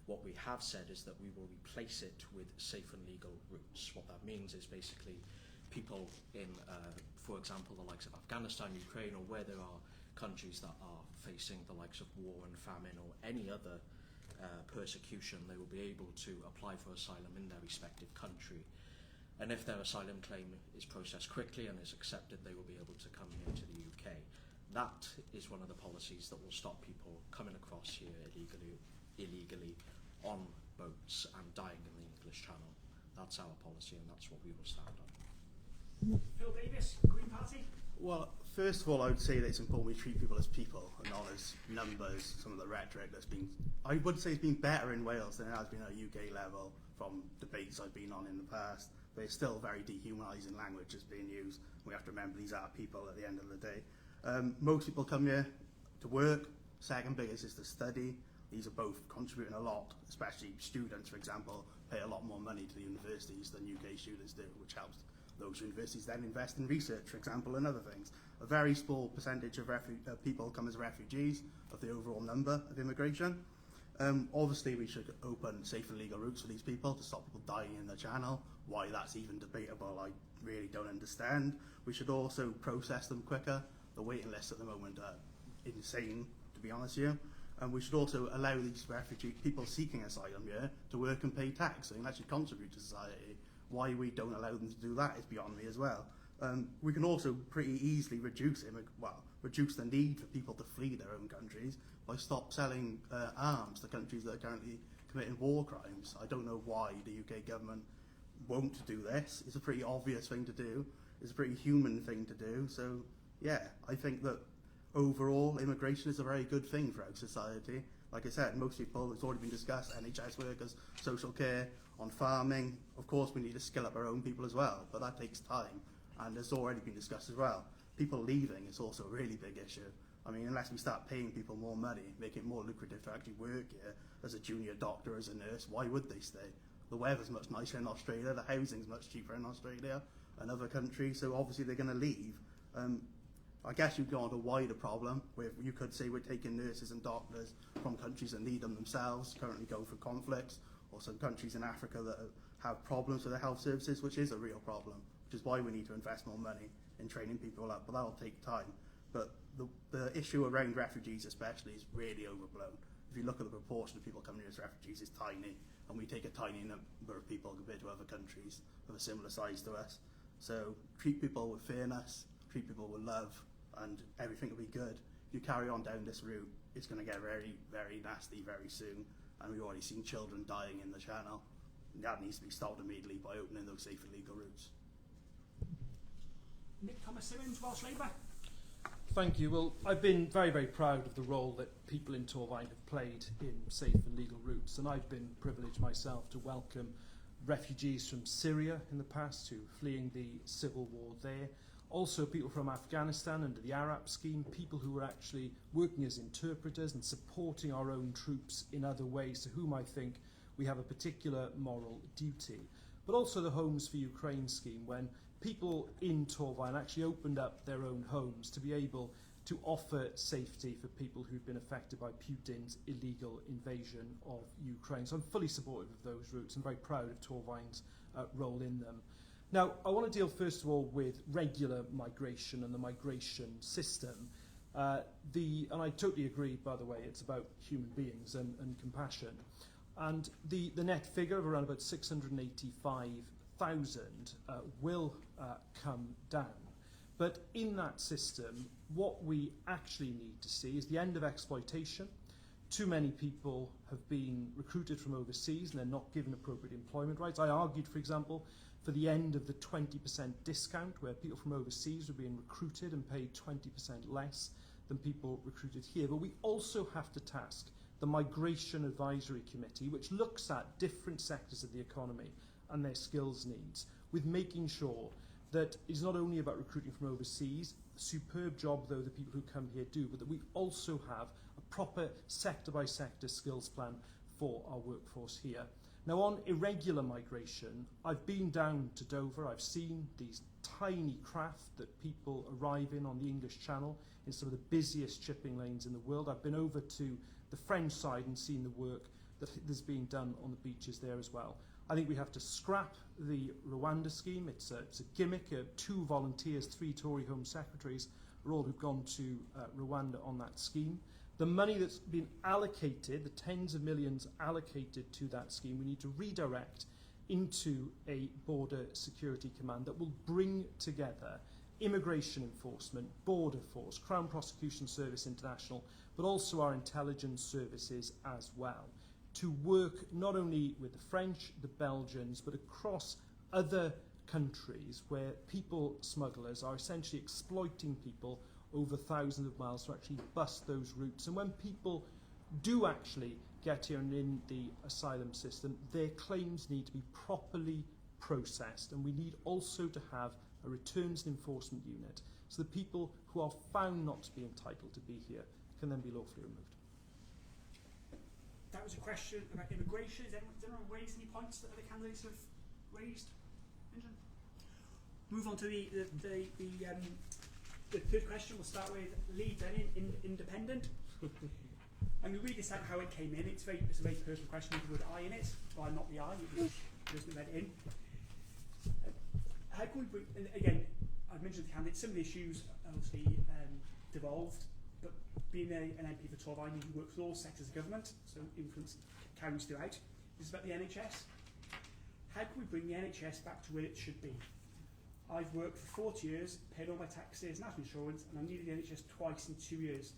What we have said is that we will replace it with safe and legal routes. What that means is basically people in, for example, the likes of Afghanistan, Ukraine, or where there are countries that are facing the likes of war and famine or any other persecution, they will be able to apply for asylum in their respective country. And if their asylum claim is processed quickly and is accepted, they will be able to come here to the UK. That is one of the policies that will stop people coming across here illegally on boats and dying in the English Channel. That's our policy and that's what we will stand on. Phil Davies, Green Party. Well, first of all, I would say that it's important we treat people as people and not as numbers. Some of the rhetoric that's been, I would say, it's been better in Wales than it has been at a UK level from debates I've been on in the past. But it's still very dehumanising language that's being used. We have to remember these are people at the end of the day. Most people come here to work. Second biggest is to study. These are both contributing a lot, especially students, for example, pay a lot more money to the universities than UK students do, which helps those universities then invest in research, for example, and other things. A very small percentage of people come as refugees of the overall number of immigration. Obviously, we should open safe and legal routes for these people to stop people dying in the Channel. Why that's even debatable, I really don't understand. We should also process them quicker. The waiting lists at the moment are insane, to be honest with you. And we should also allow these refugee people seeking asylum here to work and pay tax so they can actually contribute to society. Why we don't allow them to do that is beyond me as well. We can also pretty easily reduce the need for people to flee their own countries by stop selling arms to countries that are currently committing war crimes. I don't know why the UK government won't do this. It's a pretty obvious thing to do. It's a pretty human thing to do. So yeah, I think that overall immigration is a very good thing for our society. Like I said, most people, it's already been discussed, NHS workers, social care, on farming. Of course, we need to skill up our own people as well, but that takes time. And it's already been discussed as well. People leaving is also a really big issue. I mean, unless we start paying people more money, make it more lucrative to actually work here as a junior doctor, as a nurse, why would they stay? The weather's much nicer in Australia, the housing's much cheaper in Australia and other countries, so obviously they're going to leave. I guess you'd go on to a wider problem where you could say we're taking nurses and doctors from countries that need them themselves, currently going through conflicts, or some countries in Africa that have problems with their health services, which is a real problem, which is why we need to invest more money in training people up, but that'll take time. But the issue around refugees especially is really overblown. If you look at the proportion of people coming here as refugees, it's tiny, and we take a tiny number of people compared to other countries of a similar size to us. So treat people with fairness, treat people with love, and everything will be good. If you carry on down this route, it's going to get very, very nasty very soon, and we've already seen children dying in the Channel. That needs to be stopped immediately by opening those safe and legal routes. Nick Thomas-Symonds, Welsh Labour. Thank you. Well, I've been very, very proud of the role that people in Torfaen have played in safe and legal routes, and I've been privileged myself to welcome refugees from Syria in the past who are fleeing the civil war there. Also people from Afghanistan under the Arab scheme, people who were actually working as interpreters and supporting our own troops in other ways, to whom I think we have a particular moral duty. But also the Homes for Ukraine scheme, when people in Torfaen actually opened up their own homes to be able to offer safety for people who've been affected by Putin's illegal invasion of Ukraine. So I'm fully supportive of those routes. I'm very proud of Torfaen's role in them. Now, I want to deal first of all with regular migration and the migration system. And I totally agree, by the way, it's about human beings and compassion. And the net figure of around about 685,000 will come down. But in that system, what we actually need to see is the end of exploitation. Too many people have been recruited from overseas and they're not given appropriate employment rights. I argued, for example, for the end of the 20% discount, where people from overseas were being recruited and paid 20% less than people recruited here. But we also have to task the Migration Advisory Committee, which looks at different sectors of the economy and their skills needs, with making sure that it's not only about recruiting from overseas, a superb job though the people who come here do, but that we also have a proper sector-by-sector skills plan for our workforce here. Now, on irregular migration, I've been down to Dover. I've seen these tiny craft that people arrive in on the English Channel in some of the busiest shipping lanes in the world. I've been over to the French side and seen the work that is being done on the beaches there as well. I think we have to scrap the Rwanda scheme. It's a gimmick. 2 volunteers, 3 Tory Home Secretaries are all who've gone to Rwanda on that scheme. The money that's been allocated, the tens of millions allocated to that scheme, we need to redirect into a border security command that will bring together immigration enforcement, border force, Crown Prosecution Service International, but also our intelligence services as well, to work not only with the French, the Belgians, but across other countries where people smugglers are essentially exploiting people over thousands of miles to actually bust those routes. And when people do actually get here and in the asylum system, their claims need to be properly processed, and we need also to have a returns and enforcement unit so that people who are found not to be entitled to be here can then be lawfully removed. That was a question about immigration. Has anyone raised any points that other candidates have raised? Move on to the third question. We'll start with Lee Denning, independent. I'm going to read this out how it came in. It's a very personal question with the word I in it. Well, I'm not the I, it was the person who read it in. How can we bring, and again, I've mentioned the candidates, some of the issues obviously devolved, but being an MP for Torfaen, you work for all sectors of government, so influence carries throughout. This is about the NHS. How can we bring the NHS back to where it should be? I've worked for 40 years, paid all my taxes, national insurance, and I've needed the NHS twice in 2 years.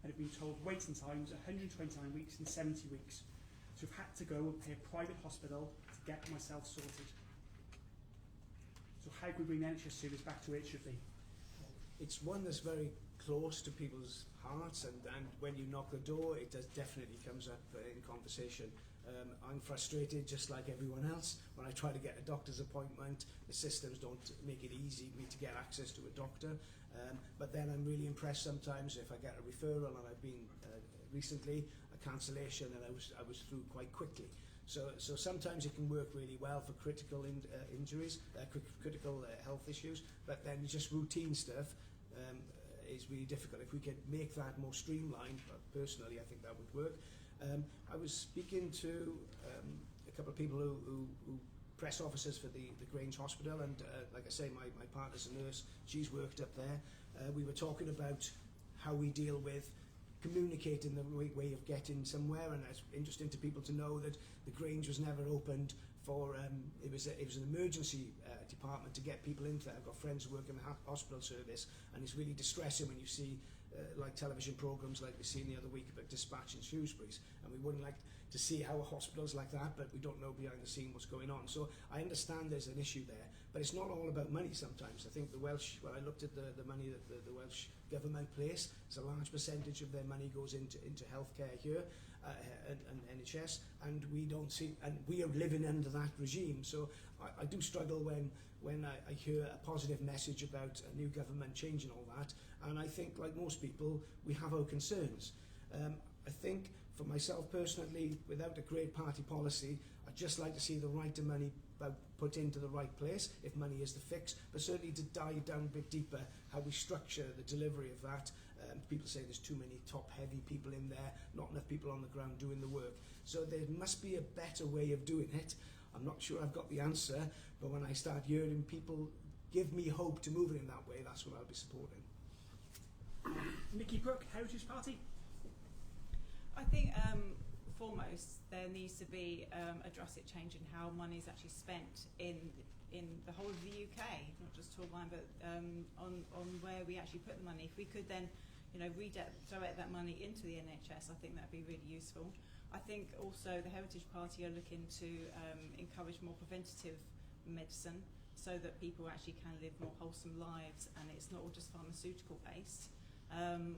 And I've been told waiting times 129 weeks and 70 weeks. So I've had to go and pay a private hospital to get myself sorted. So how can we bring the NHS service back to where it should be? It's one that's very close to people's hearts, and when you knock the door, it definitely comes up in conversation. I'm frustrated, just like everyone else, when I try to get a doctor's appointment. The systems don't make it easy for me to get access to a doctor. But then I'm really impressed sometimes if I get a referral, and I've been recently a cancellation, and I was through quite quickly. So sometimes it can work really well for critical injuries, critical health issues, but then just routine stuff is really difficult. If we could make that more streamlined, personally I think that would work. I was speaking to a couple of people who press officers for the Grange Hospital, and like I say, my partner's a nurse, she's worked up there. We were talking about how we deal with communicating the right way of getting somewhere, and it's interesting to people to know that the Grange was never opened for, it was an emergency department to get people into there. I've got friends who work in the hospital service, and it's really distressing when you see like television programmes like we seen the other week about dispatch in Shrewsbury's, and we wouldn't like to see how a hospital's like that, but we don't know behind the scene what's going on. So I understand there's an issue there, but it's not all about money sometimes. I think the Welsh, when I looked at the money that the Welsh government place, it's a large percentage of their money goes into healthcare here and NHS, and we don't see, and we are living under that regime. So I do struggle when I hear a positive message about a new government changing all that, and I think, like most people, we have our concerns. I think, for myself personally, without a great party policy, I'd just like to see the right to money put into the right place, if money is the fix, but certainly to dive down a bit deeper, how we structure the delivery of that. People say there's too many top-heavy people in there, not enough people on the ground doing the work. So there must be a better way of doing it. I'm not sure I've got the answer, but when I start hearing people give me hope to move it in that way, that's what I'll be supporting. Nikki, Brooke, Heritage Party. I think foremost there needs to be a drastic change in how money is actually spent in the whole of the UK, not just Torfaen, but on where we actually put the money. If we could then, redirect that money into the NHS, I think that'd be really useful. I think also the Heritage Party are looking to encourage more preventative medicine so that people actually can live more wholesome lives and it's not all just pharmaceutical based.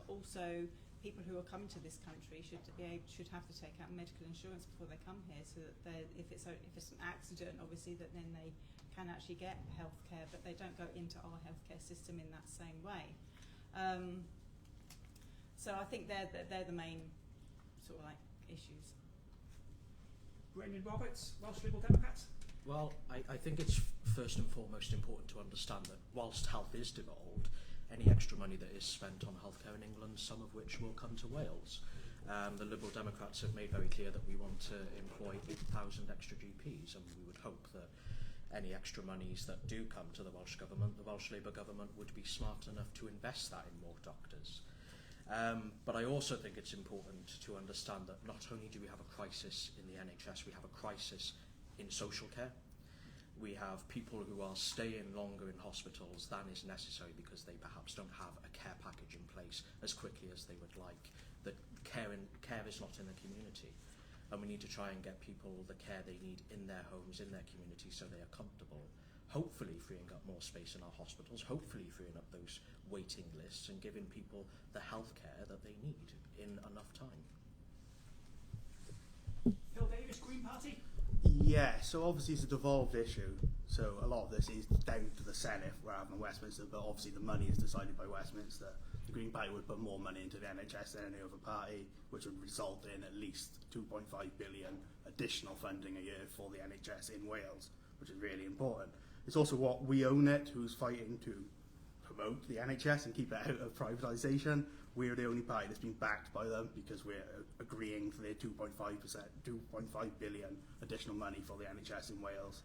Also, people who are coming to this country should have to take out medical insurance before they come here, so that if it's an accident, obviously, that then they can actually get health care, but they don't go into our healthcare system in that same way. So I think they're the main sort of like issues. Brendan Roberts, Welsh Liberal Democrats. Well, I think it's first and foremost important to understand that whilst health is devolved, any extra money that is spent on healthcare in England, some of which will come to Wales. The Liberal Democrats have made very clear that we want to employ 8,000 extra GPs, and we would hope that any extra monies that do come to the Welsh Government, the Welsh Labour Government would be smart enough to invest that in more doctors. But I also think it's important to understand that not only do we have a crisis in the NHS, we have a crisis in social care. We have people who are staying longer in hospitals than is necessary because they perhaps don't have a care package in place as quickly as they would like. The care is not in the community, and we need to try and get people the care they need in their homes, in their community, so they are comfortable. Hopefully freeing up more space in our hospitals, hopefully freeing up those waiting lists and giving people the health care that they need in enough time. Phil Davies, Green Party. Yeah, so obviously it's a devolved issue, so a lot of this is down to the Senate rather than Westminster, but obviously the money is decided by Westminster. The Green Party would put more money into the NHS than any other party, which would result in at least 2.5 billion additional funding a year for the NHS in Wales, which is really important. It's also what We Own It, who's fighting to promote the NHS and keep it out of privatisation. We're the only party that's been backed by them because we're agreeing for their 2.5 billion additional money for the NHS in Wales.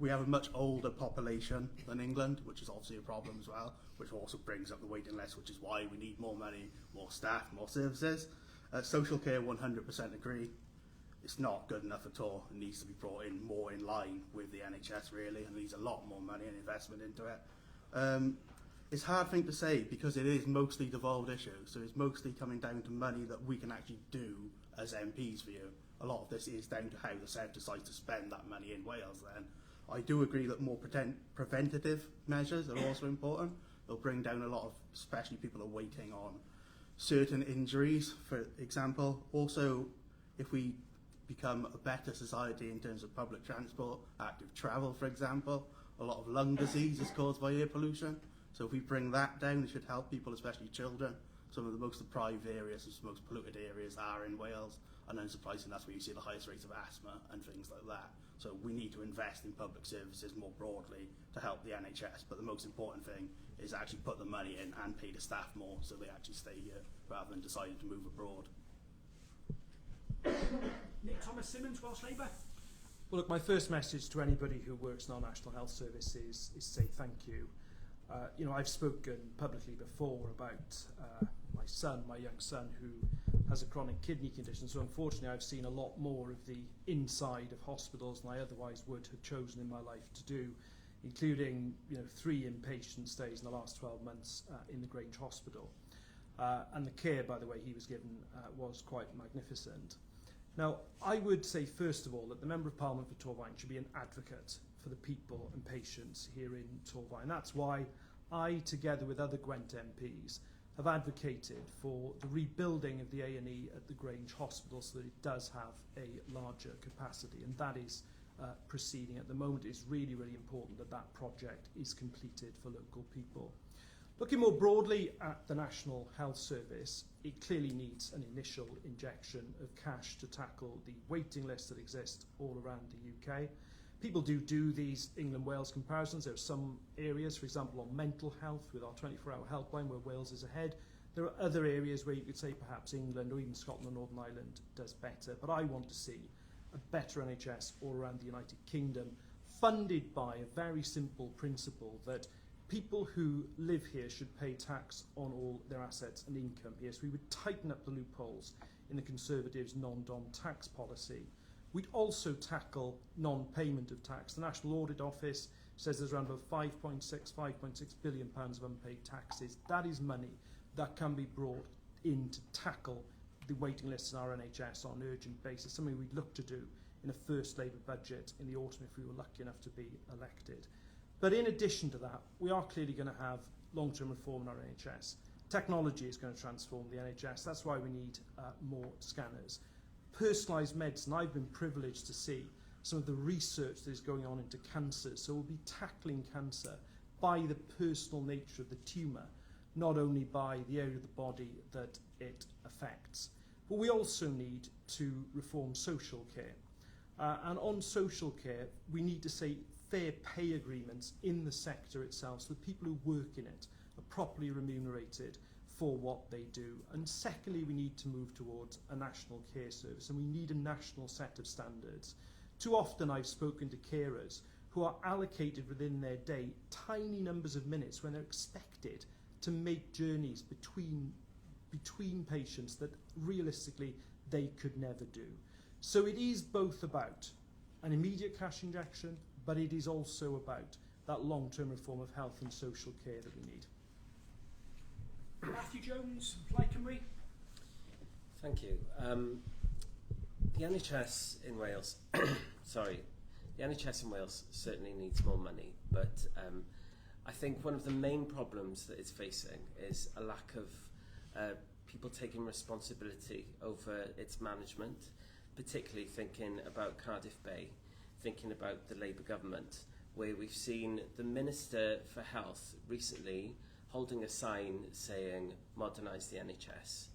We have a much older population than England, which is obviously a problem as well, which also brings up the waiting list, which is why we need more money, more staff, more services. Social care, 100% agree. It's not good enough at all. It needs to be brought in more in line with the NHS, really, and needs a lot more money and investment into it. It's a hard thing to say because it is mostly devolved issue, so it's mostly coming down to money that we can actually do as MPs for you. A lot of this is down to how the Senate decides to spend that money in Wales then. I do agree that more preventative measures are also important. They'll bring down a lot of, especially people are waiting on certain injuries, for example. Also, if we become a better society in terms of public transport, active travel, for example, a lot of lung disease is caused by air pollution. So if we bring that down, it should help people, especially children. Some of the most deprived areas, the most polluted areas are in Wales, and unsurprisingly, that's where you see the highest rates of asthma and things like that. So we need to invest in public services more broadly to help the NHS, but the most important thing is actually put the money in and pay the staff more so they actually stay here rather than deciding to move abroad. Nick Thomas-Symonds, Welsh Labour. Well, look, my first message to anybody who works in our National Health Service is to say thank you. I've spoken publicly before about my young son, who has a chronic kidney condition. So unfortunately, I've seen a lot more of the inside of hospitals than I otherwise would have chosen in my life to do, including 3 inpatient stays in the last 12 months in the Grange Hospital. And the care, by the way, he was given was quite magnificent. Now, I would say, first of all, that the Member of Parliament for Torfaen should be an advocate for the people and patients here in Torfaen. That's why I, together with other Gwent MPs, have advocated for the rebuilding of the A&E at the Grange Hospital so that it does have a larger capacity, and that is proceeding at the moment. It's really, really important that that project is completed for local people. Looking more broadly at the National Health Service, it clearly needs an initial injection of cash to tackle the waiting lists that exist all around the UK. People do these England-Wales comparisons. There are some areas, for example, on mental health with our 24-hour helpline where Wales is ahead. There are other areas where you could say perhaps England or even Scotland or Northern Ireland does better. But I want to see a better NHS all around the United Kingdom, funded by a very simple principle that people who live here should pay tax on all their assets and income. Yes, we would tighten up the loopholes in the Conservatives' non-dom tax policy. We'd also tackle non-payment of tax. The National Audit Office says there's around about £5.6 billion of unpaid taxes. That is money that can be brought in to tackle the waiting lists in our NHS on an urgent basis, something we'd look to do in a first Labour budget in the autumn if we were lucky enough to be elected. But in addition to that, we are clearly going to have long-term reform in our NHS. Technology is going to transform the NHS. That's why we need more scanners. Personalised medicine, I've been privileged to see some of the research that is going on into cancer. So we'll be tackling cancer by the personal nature of the tumour, not only by the area of the body that it affects. But we also need to reform social care. And on social care, we need to say fair pay agreements in the sector itself so the people who work in it are properly remunerated for what they do. And secondly, we need to move towards a national care service, and we need a national set of standards. Too often I've spoken to carers who are allocated within their day tiny numbers of minutes when they're expected to make journeys between patients that realistically they could never do. So it is both about an immediate cash injection, but it is also about that long-term reform of health and social care that we need. Matthew Jones, Plaid Cymru. Thank you. The NHS in Wales, the NHS in Wales certainly needs more money, but I think one of the main problems that it's facing is a lack of people taking responsibility over its management, particularly thinking about Cardiff Bay, thinking about the Labour government, where we've seen the Minister for Health recently holding a sign saying, modernise the NHS.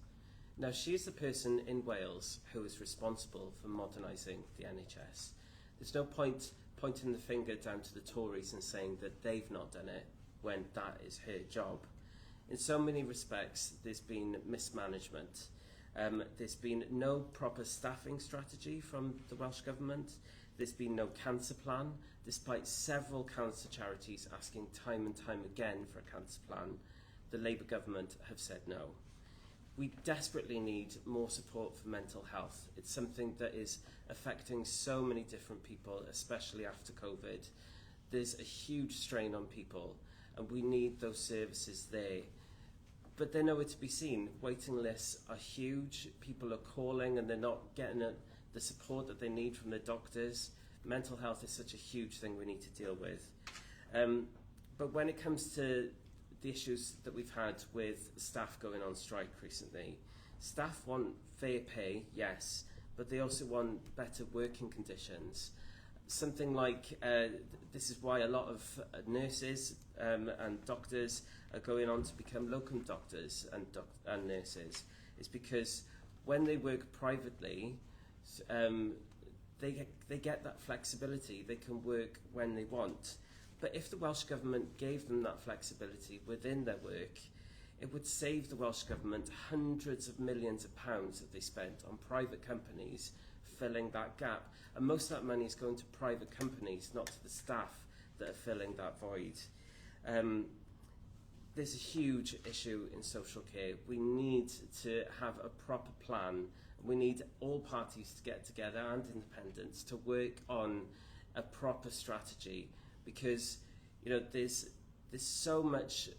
Now, she is the person in Wales who is responsible for modernising the NHS. There's no point pointing the finger down to the Tories and saying that they've not done it when that is her job. In so many respects, there's been mismanagement. There's been no proper staffing strategy from the Welsh Government. There's been no cancer plan, despite several cancer charities asking time and time again for a cancer plan. The Labour Government have said no. We desperately need more support for mental health. It's something that is affecting so many different people, especially after COVID. There's a huge strain on people, and we need those services there. But they're nowhere to be seen. Waiting lists are huge. People are calling and they're not getting the support that they need from their doctors. Mental health is such a huge thing we need to deal with. But when it comes to the issues that we've had with staff going on strike recently, staff want fair pay, yes, but they also want better working conditions. Something like, this is why a lot of nurses and doctors are going on to become locum doctors and nurses, is because when they work privately, they get that flexibility. They can work when they want. But if the Welsh Government gave them that flexibility within their work, it would save the Welsh Government hundreds of millions of pounds that they spent on private companies filling that gap. And most of that money is going to private companies, not to the staff that are filling that void. There's a huge issue in social care. We need to have a proper plan. We need all parties to get together and independents to work on a proper strategy, because there's so much.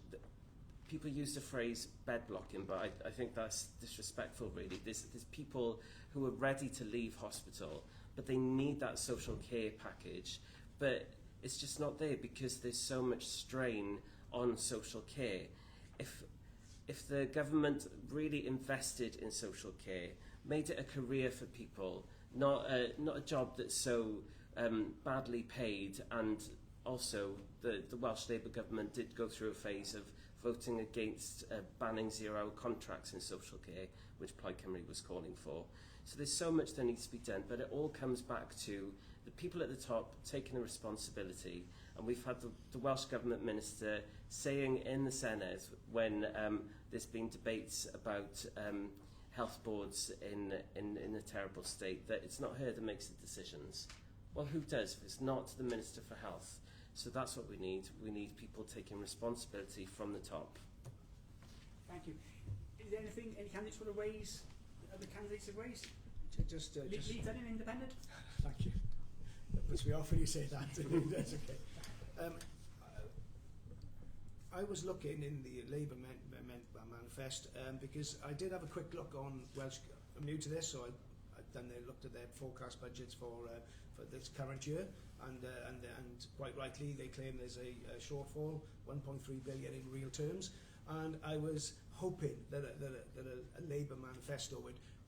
People use the phrase bed blocking, but I think that's disrespectful, really. There's people who are ready to leave hospital, but they need that social care package. But it's just not there because there's so much strain on social care. If the government really invested in social care, made it a career for people, not a job that's so badly paid, and also the Welsh Labour government did go through a phase of voting against banning 0-hour contracts in social care, which Plaid Cymru was calling for. So there's so much that needs to be done, but it all comes back to the people at the top taking the responsibility. And we've had the Welsh Government Minister saying in the Senedd, when there's been debates about health boards in a terrible state, that it's not her that makes the decisions. Well, who does if it's not the Minister for Health? So that's what we need. We need people taking responsibility from the top. Thank you. Is there anything any candidates want to raise? Other candidates have raised? Lee Dunning, independent. Thank you. That puts me off when you say that. That's okay. I was looking in the Labour manifest because I did have a quick look on Welsh. I'm new to this, so I looked at their forecast budgets for this current year, and quite rightly they claim there's a shortfall, 1.3 billion in real terms, and I was hoping that a Labour manifesto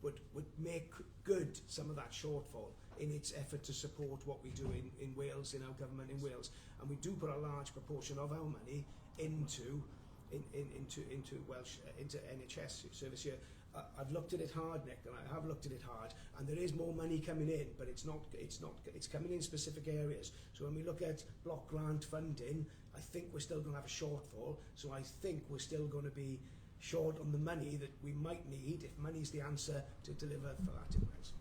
would make good some of that shortfall in its effort to support what we do in Wales, in our government in Wales, and we do put a large proportion of our money into Welsh into NHS service here. I've looked at it hard, Nick, and I have looked at it hard, and there is more money coming in, but it's coming in specific areas. So when we look at block grant funding, I think we're still going to have a shortfall. So I think we're still going to be short on the money that we might need, if money's the answer, to deliver for that in Wales.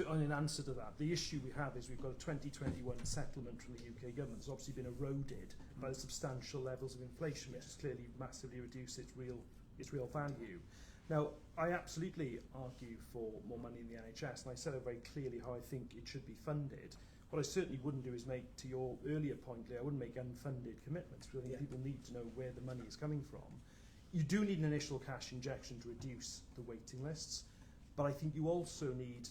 On an answer to that, the issue we have is we've got a 2021 settlement from the UK government that's obviously been eroded by the substantial levels of inflation, which has clearly massively reduced its real value. Now, I absolutely argue for more money in the NHS, and I said it very clearly how I think it should be funded. What I certainly wouldn't do is make, to your earlier point, Lee, I wouldn't make unfunded commitments, because I think people need to know where the money is coming from. You do need an initial cash injection to reduce the waiting lists, but I think you also need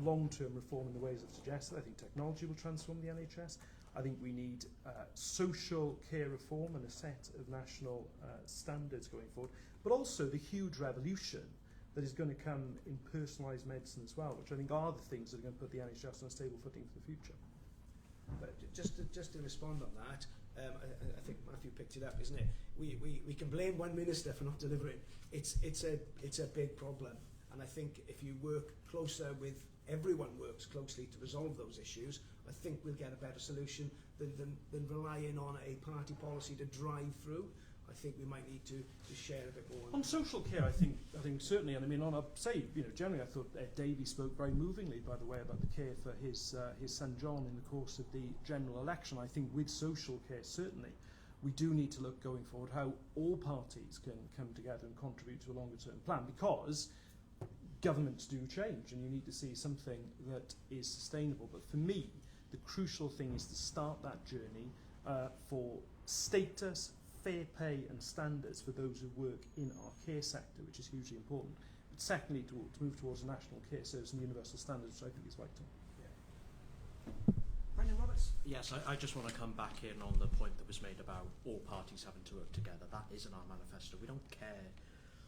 long-term reform in the ways I've suggested. I think technology will transform the NHS. I think we need social care reform and a set of national standards going forward, but also the huge revolution that is going to come in personalised medicine as well, which I think are the things that are going to put the NHS on a stable footing for the future. But just to respond on that, I think Matthew picked it up, isn't it? We can blame one minister for not delivering. It's a big problem, and I think if you work closer with everyone works closely to resolve those issues, I think we'll get a better solution than relying on a party policy to drive through. I think we might need to share a bit more. On social care, I think certainly, and I mean, generally I thought Davies spoke very movingly, by the way, about the care for his son John in the course of the general election. I think with social care, certainly, we do need to look going forward how all parties can come together and contribute to a longer term plan, because governments do change and you need to see something that is sustainable. But for me, the crucial thing is to start that journey for status, fair pay and standards for those who work in our care sector, which is hugely important. But secondly, to move towards a national care service and universal standards, which I think is vital. Brendan Roberts. Yes, I just want to come back in on the point that was made about all parties having to work together. That isn't our manifesto. We don't care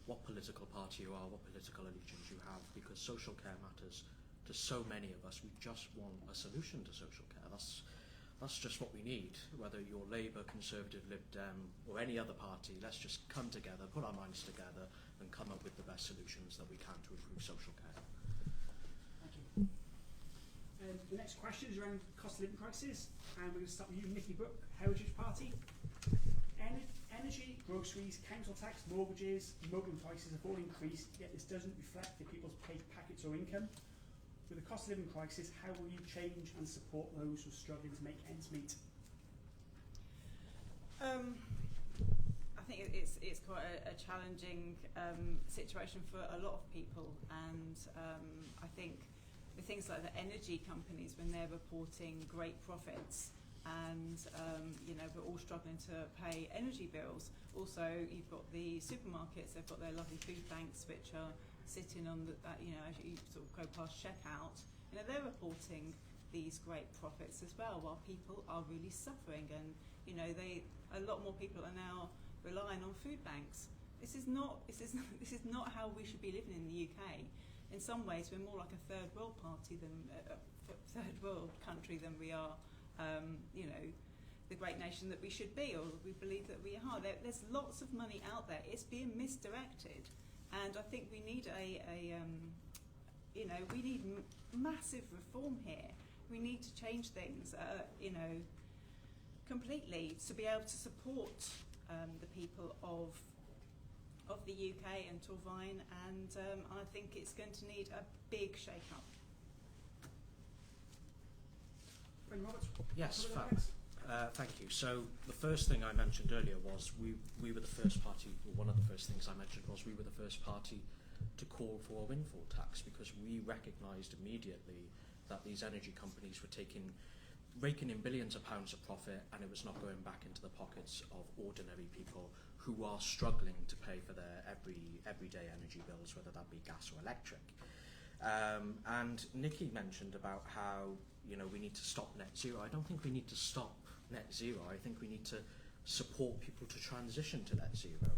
what political party you are, what political allegiance you have, because social care matters to so many of us. We just want a solution to social care. That's just what we need. Whether you're Labour, Conservative, Lib Dem or any other party, let's just come together, put our minds together and come up with the best solutions that we can to improve social care. Thank you. The next question is around cost of living crisis, and we're going to start with you, Nikki, Brooke, Heritage Party. Energy, groceries, council tax, mortgages, mobility prices have all increased, yet this doesn't reflect in people's pay packets or income. With the cost of living crisis, how will you change and support those who are struggling to make ends meet? I think it's quite a challenging situation for a lot of people, and I think the things like the energy companies, when they're reporting great profits, and we're all struggling to pay energy bills. Also, you've got the supermarkets; they've got their lovely food banks, which are sitting on as you sort of go past checkout. They're reporting these great profits as well, while people are really suffering. And a lot more people are now relying on food banks. This is not how we should be living in the UK. In some ways, we're more like a third world party than third world country than we are. The great nation that we should be, or we believe that we are. There's lots of money out there. It's being misdirected, and I think we need we need massive reform here. We need to change things, completely to be able to support the people of the UK and Torfaen, and I think it's going to need a big shake-up. Brendan Roberts. Yes, Thank you. So the first thing I mentioned earlier was we were the first party, or one of the first things I mentioned was we were the first party to call for a windfall tax, because we recognised immediately that these energy companies were raking in billions of pounds of profit, and it was not going back into the pockets of ordinary people who are struggling to pay for their everyday energy bills, whether that be gas or electric. And Nikki mentioned about how we need to stop net zero. I don't think we need to stop net zero. I think we need to support people to transition to net zero.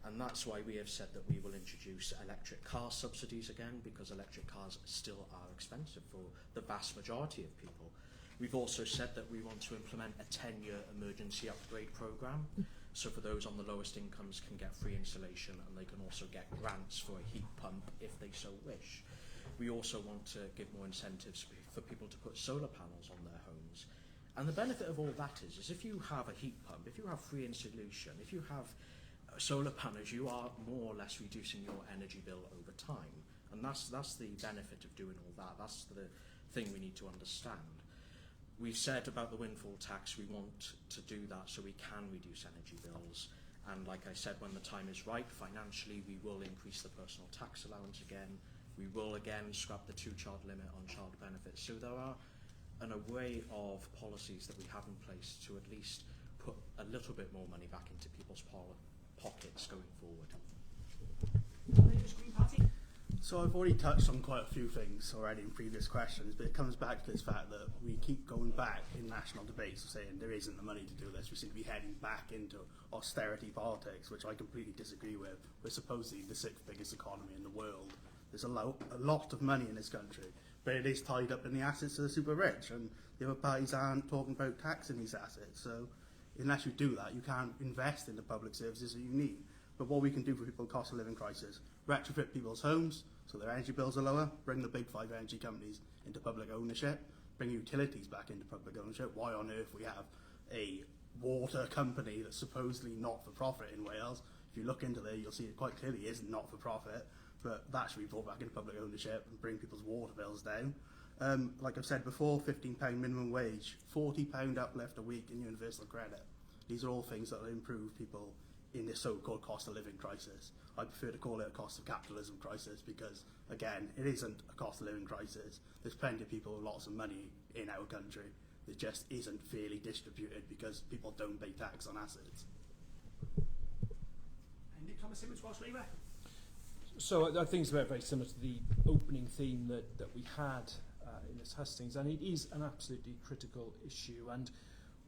And that's why we have said that we will introduce electric car subsidies again, because electric cars still are expensive for the vast majority of people. We've also said that we want to implement a 10-year emergency upgrade programme, so for those on the lowest incomes can get free installation, and they can also get grants for a heat pump if they so wish. We also want to give more incentives for people to put solar panels on their homes. And the benefit of all that is if you have a heat pump, if you have free installation, if you have solar panels, you are more or less reducing your energy bill over time. And that's the benefit of doing all that. That's the thing we need to understand. We've said about the windfall tax, we want to do that so we can reduce energy bills. And like I said, when the time is right, financially, we will increase the personal tax allowance again. We will again scrap the 2-child limit on child benefits. So there are an array of policies that we have in place to at least put a little bit more money back into people's pockets going forward. Labour's Green Party. So I've already touched on quite a few things already in previous questions, but it comes back to this fact that we keep going back in national debates of saying there isn't the money to do this. We seem to be heading back into austerity politics, which I completely disagree with. We're supposedly the 6th biggest economy in the world. There's a lot of money in this country, but it is tied up in the assets of the super rich, and the other parties aren't talking about taxing these assets. So unless you do that, you can't invest in the public services that you need. But what we can do for people with cost of living crisis, retrofit people's homes so their energy bills are lower, bring the big 5 energy companies into public ownership, bring utilities back into public ownership. Why on earth we have a water company that's supposedly not for profit in Wales? If you look into there, you'll see it quite clearly isn't not for profit, but that should be brought back into public ownership and bring people's water bills down. Like I've said before, £15 minimum wage, £40 uplift a week in universal credit. These are all things that will improve people in this so-called cost of living crisis. I prefer to call it a cost of capitalism crisis because, again, it isn't a cost of living crisis. There's plenty of people with lots of money in our country that just isn't fairly distributed because people don't pay tax on assets. And Nick Thomas-Symonds, Welsh Labour. So I think it's very similar to the opening theme that we had in this hustings, and it is an absolutely critical issue, and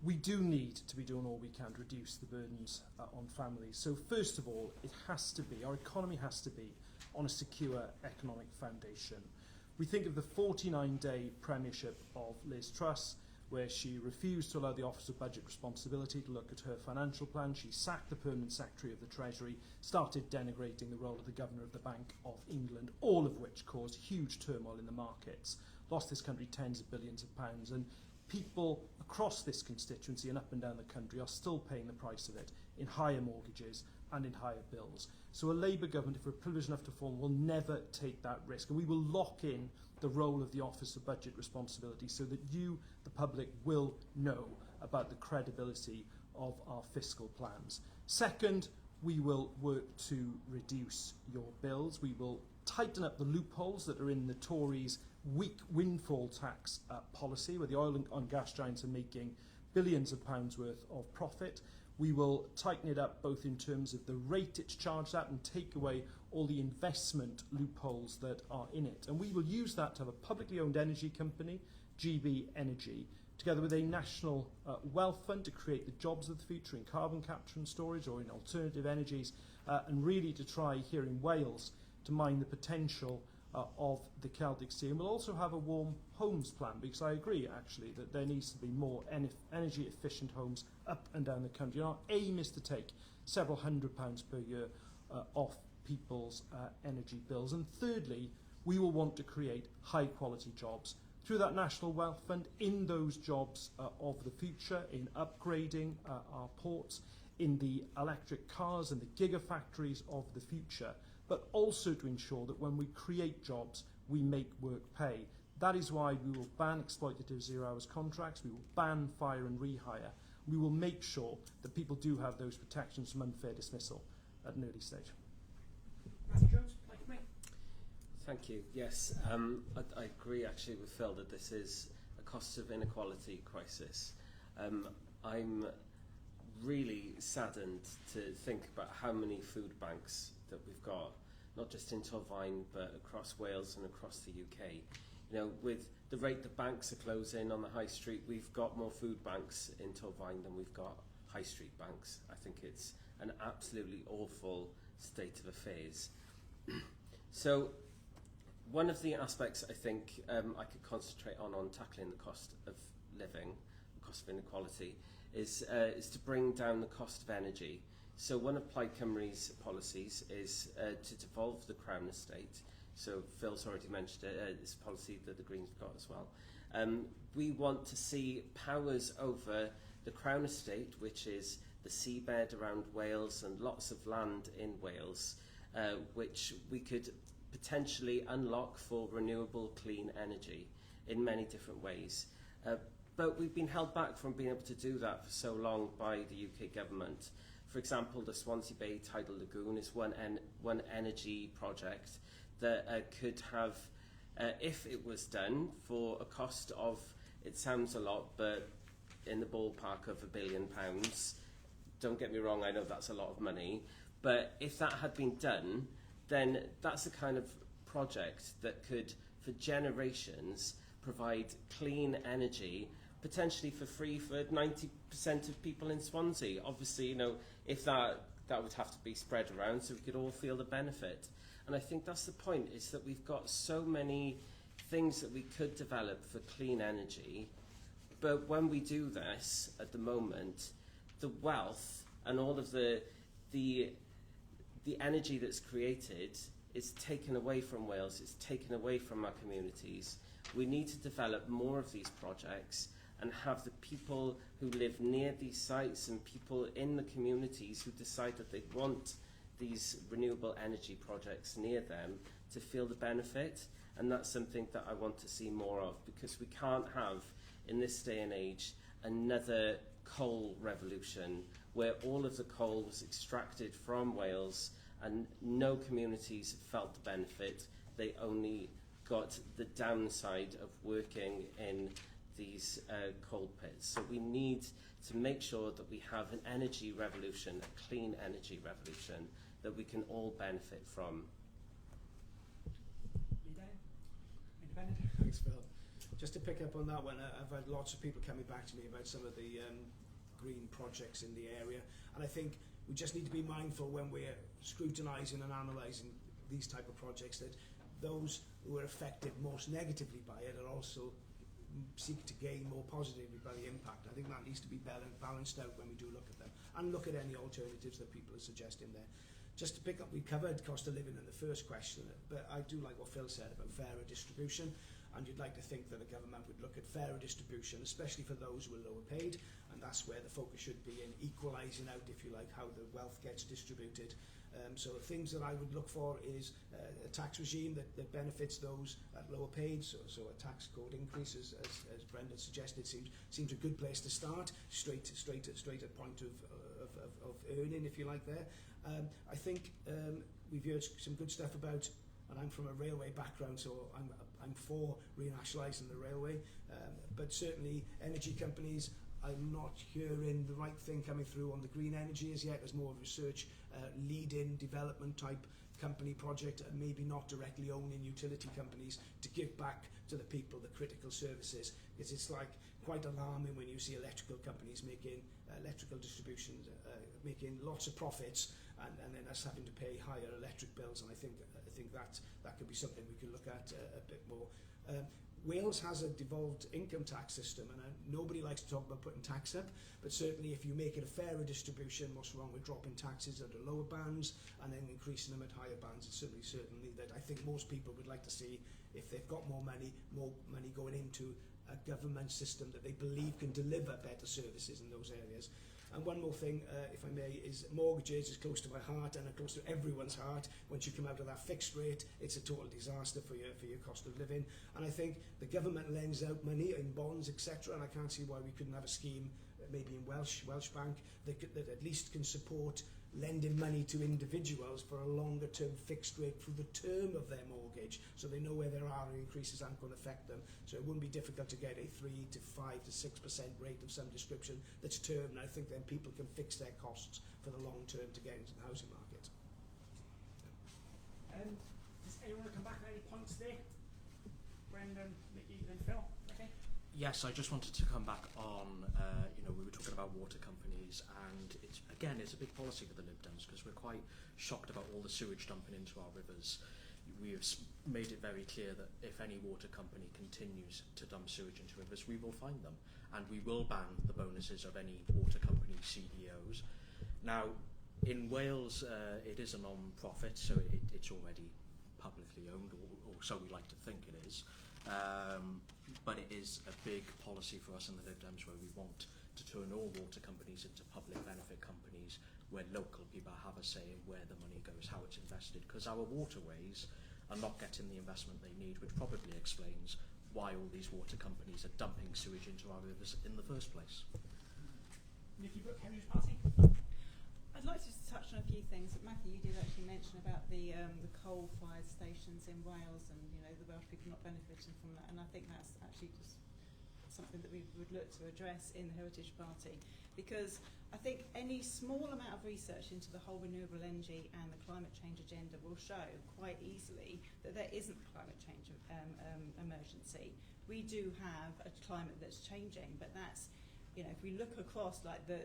we do need to be doing all we can to reduce the burdens on families. So first of all, our economy has to be on a secure economic foundation. We think of the 49-day premiership of Liz Truss, where she refused to allow the Office of Budget Responsibility to look at her financial plan. She sacked the Permanent Secretary of the Treasury, started denigrating the role of the Governor of the Bank of England, all of which caused huge turmoil in the markets, lost this country tens of billions of pounds, and people across this constituency and up and down the country are still paying the price of it in higher mortgages and in higher bills. So a Labour government, if we're privileged enough to form, will never take that risk. And we will lock in the role of the Office of Budget Responsibility so that you, the public, will know about the credibility of our fiscal plans. Second, we will work to reduce your bills. We will tighten up the loopholes that are in the Tories' weak windfall tax policy, where the oil and gas giants are making billions of pounds worth of profit. We will tighten it up both in terms of the rate it's charged at and take away all the investment loopholes that are in it. And we will use that to have a publicly owned energy company, GB Energy, together with a national wealth fund to create the jobs of the future in carbon capture and storage or in alternative energies, and really to try here in Wales to mine the potential of the Celtic Sea. And we'll also have a warm homes plan, because I agree actually that there needs to be more energy efficient homes up and down the country. And our aim is to take several £100s per year off people's energy bills. And thirdly, we will want to create high quality jobs through that National Wealth Fund in those jobs of the future, in upgrading our ports, in the electric cars and the gigafactories of the future, but also to ensure that when we create jobs, we make work pay. That is why we will ban exploitative zero-hours contracts, we will ban fire and rehire. We will make sure that people do have those protections from unfair dismissal at an early stage. Matthew Jones, Plaid Cymru. Thank you. Yes, I agree actually with Phil that this is a cost of inequality crisis. I'm really saddened to think about how many food banks that we've got, not just in Torfaen but across Wales and across the UK. You know, with the rate that banks are closing on the high street, we've got more food banks in Torfaen than we've got high street banks. I think it's an absolutely awful state of affairs. So one of the aspects I think I could concentrate on tackling the cost of living, the cost of inequality, is to bring down the cost of energy. So one of Plaid Cymru's policies is to devolve the Crown estate. So Phil's already mentioned it, it's a policy that the Greens have got as well. We want to see powers over the Crown estate, which is the seabed around Wales and lots of land in Wales, which we could potentially unlock for renewable clean energy in many different ways. But we've been held back from being able to do that for so long by the UK government. For example, the Swansea Bay Tidal Lagoon is one energy project that could have, if it was done, for a cost of, it sounds a lot, but in the ballpark of £1 billion. Don't get me wrong, I know that's a lot of money, but if that had been done, then that's the kind of project that could, for generations, provide clean energy, potentially for free for 90% of people in Swansea. Obviously, you know, if that would have to be spread around so we could all feel the benefit. And I think that's the point, is that we've got so many things that we could develop for clean energy, but when we do this at the moment, the wealth and all of the energy that's created is taken away from Wales, it's taken away from our communities. We need to develop more of these projects and have the people who live near these sites and people in the communities who decide that they want these renewable energy projects near them to feel the benefit. And that's something that I want to see more of, because we can't have, in this day and age, another coal revolution where all of the coal was extracted from Wales and no communities felt the benefit. They only got the downside of working in these coal pits. So we need to make sure that we have an energy revolution, a clean energy revolution, that we can all benefit from. Independent. Thanks, Phil. Just to pick up on that one, I've had lots of people coming back to me about some of the green projects in the area, and I think we just need to be mindful when we're scrutinising and analysing these type of projects that those who are affected most negatively by it are also seek to gain more positively by the impact. I think that needs to be balanced out when we do look at them, and look at any alternatives that people are suggesting there. Just to pick up, we covered cost of living in the first question, but I do like what Phil said about fairer distribution, and you'd like to think that the government would look at fairer distribution, especially for those who are lower paid, and that's where the focus should be, in equalising out, if you like, how the wealth gets distributed. So the things that I would look for is a tax regime that benefits those at lower paid, so a tax code increase, as Brendan suggested, seems a good place to start, straight at point of earning, if you like, there. I think we've heard some good stuff about, and I'm from a railway background, so I'm for renationalising the railway, but certainly energy companies, I'm not hearing the right thing coming through on the green energy as yet. There's more of a research, lead-in development type company project, and maybe not directly owning utility companies to give back to the people the critical services. Because it's like quite alarming when you see electrical companies making electrical distributions, making lots of profits, and then us having to pay higher electric bills. And I think that could be something we could look at a bit more. Wales has a devolved income tax system, and nobody likes to talk about putting tax up, but certainly if you make it a fairer distribution, what's wrong with dropping taxes at the lower bands and then increasing them at higher bands? It's certainly that I think most people would like to see, if they've got more money going into a government system that they believe can deliver better services in those areas. And one more thing, if I may, is mortgages is close to my heart and close to everyone's heart. Once you come out of that fixed rate, it's a total disaster for your cost of living. And I think the government lends out money in bonds, etc. And I can't see why we couldn't have a scheme, maybe in Welsh Bank, that at least can support lending money to individuals for a longer term fixed rate through the term of their mortgage, so they know where there are increases aren't going to affect them. So it wouldn't be difficult to get a 3 to 5 to 6% rate of some description that's term, and I think then people can fix their costs for the long term to get into the housing market. Does anyone want to come back at any points there? Brendan, Nikki, then Phil. Okay. Yes, I just wanted to come back on, we were talking about water companies, and it's a big policy for the Lib Dems, because we're quite shocked about all the sewage dumping into our rivers. We have made it very clear that if any water company continues to dump sewage into rivers, we will fine them, and we will ban the bonuses of any water company CEOs. Now, in Wales, it is a non-profit, so it's already publicly owned, or so we like to think it is. But it is a big policy for us in the Lib Dems, where we want to turn all water companies into public benefit companies, where local people have a say in where the money goes, how it's invested, because our waterways are not getting the investment they need, which probably explains why all these water companies are dumping sewage into our rivers in the first place. Nikki, Brooke, Henry's Party. I'd like to touch on a few things. Matthew, you did actually mention about the coal-fired stations in Wales, and the Welsh people not benefiting from that. And I think that's actually just something that we would look to address in the Heritage Party, because I think any small amount of research into the whole renewable energy and the climate change agenda will show quite easily that there isn't a climate change emergency. We do have a climate that's changing, but that's, if we look across like the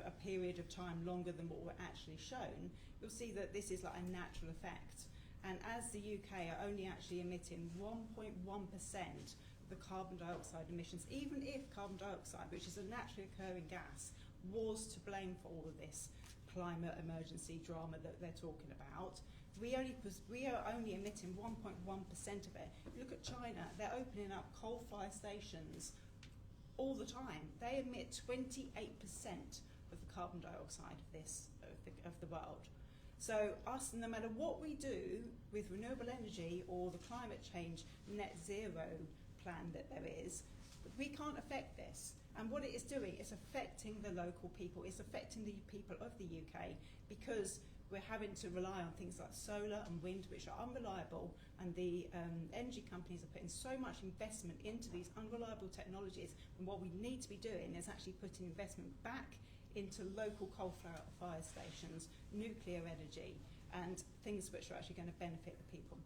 a period of time longer than what we're actually shown, you'll see that this is like a natural effect. And as the UK are only actually emitting 1.1% of the carbon dioxide emissions, even if carbon dioxide, which is a naturally occurring gas, was to blame for all of this climate emergency drama that they're talking about, we are only emitting 1.1% of it. If you look at China, they're opening up coal-fired stations all the time. They emit 28% of the carbon dioxide of the world. So us, no matter what we do with renewable energy or the climate change net zero plan that there is, we can't affect this. And what it is doing is affecting the local people. It's affecting the people of the UK, because we're having to rely on things like solar and wind, which are unreliable, and the energy companies are putting so much investment into these unreliable technologies, and what we need to be doing is actually putting investment back into local coal-fired stations, nuclear energy, and things which are actually going to benefit the people.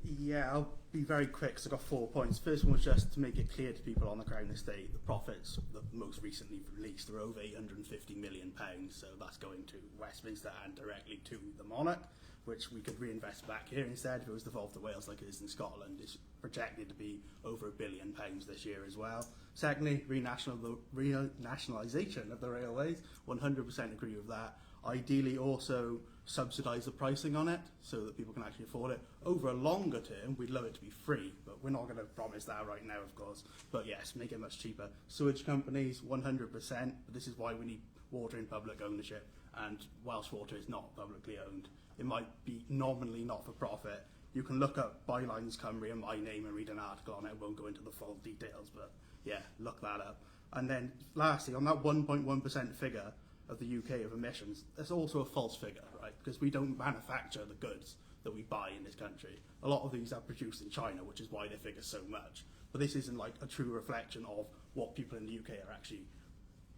Yeah, I'll be very quick because I've got 4 points. First one was just to make it clear to people on the Crown Estate, the profits that most recently released are over £850 million, so that's going to Westminster and directly to the monarch, which we could reinvest back here instead if it was devolved to Wales like it is in Scotland. It's projected to be over £1 billion this year as well. Secondly, renationalisation of the railways, 100% agree with that. Ideally also subsidise the pricing on it so that people can actually afford it. Over a longer term, we'd love it to be free, but we're not going to promise that right now, of course. But yes, make it much cheaper. Sewage companies, 100%, but this is why we need water in public ownership, and Welsh Water is not publicly owned. It might be nominally not for profit. You can look up Bylines Cymru and my name and read an article on it. I won't go into the full details, but yeah, look that up. And then lastly, on that 1.1% figure of the UK of emissions, that's also a false figure, right? Because we don't manufacture the goods that we buy in this country. A lot of these are produced in China, which is why they figure so much. But this isn't like a true reflection of what people in the UK are actually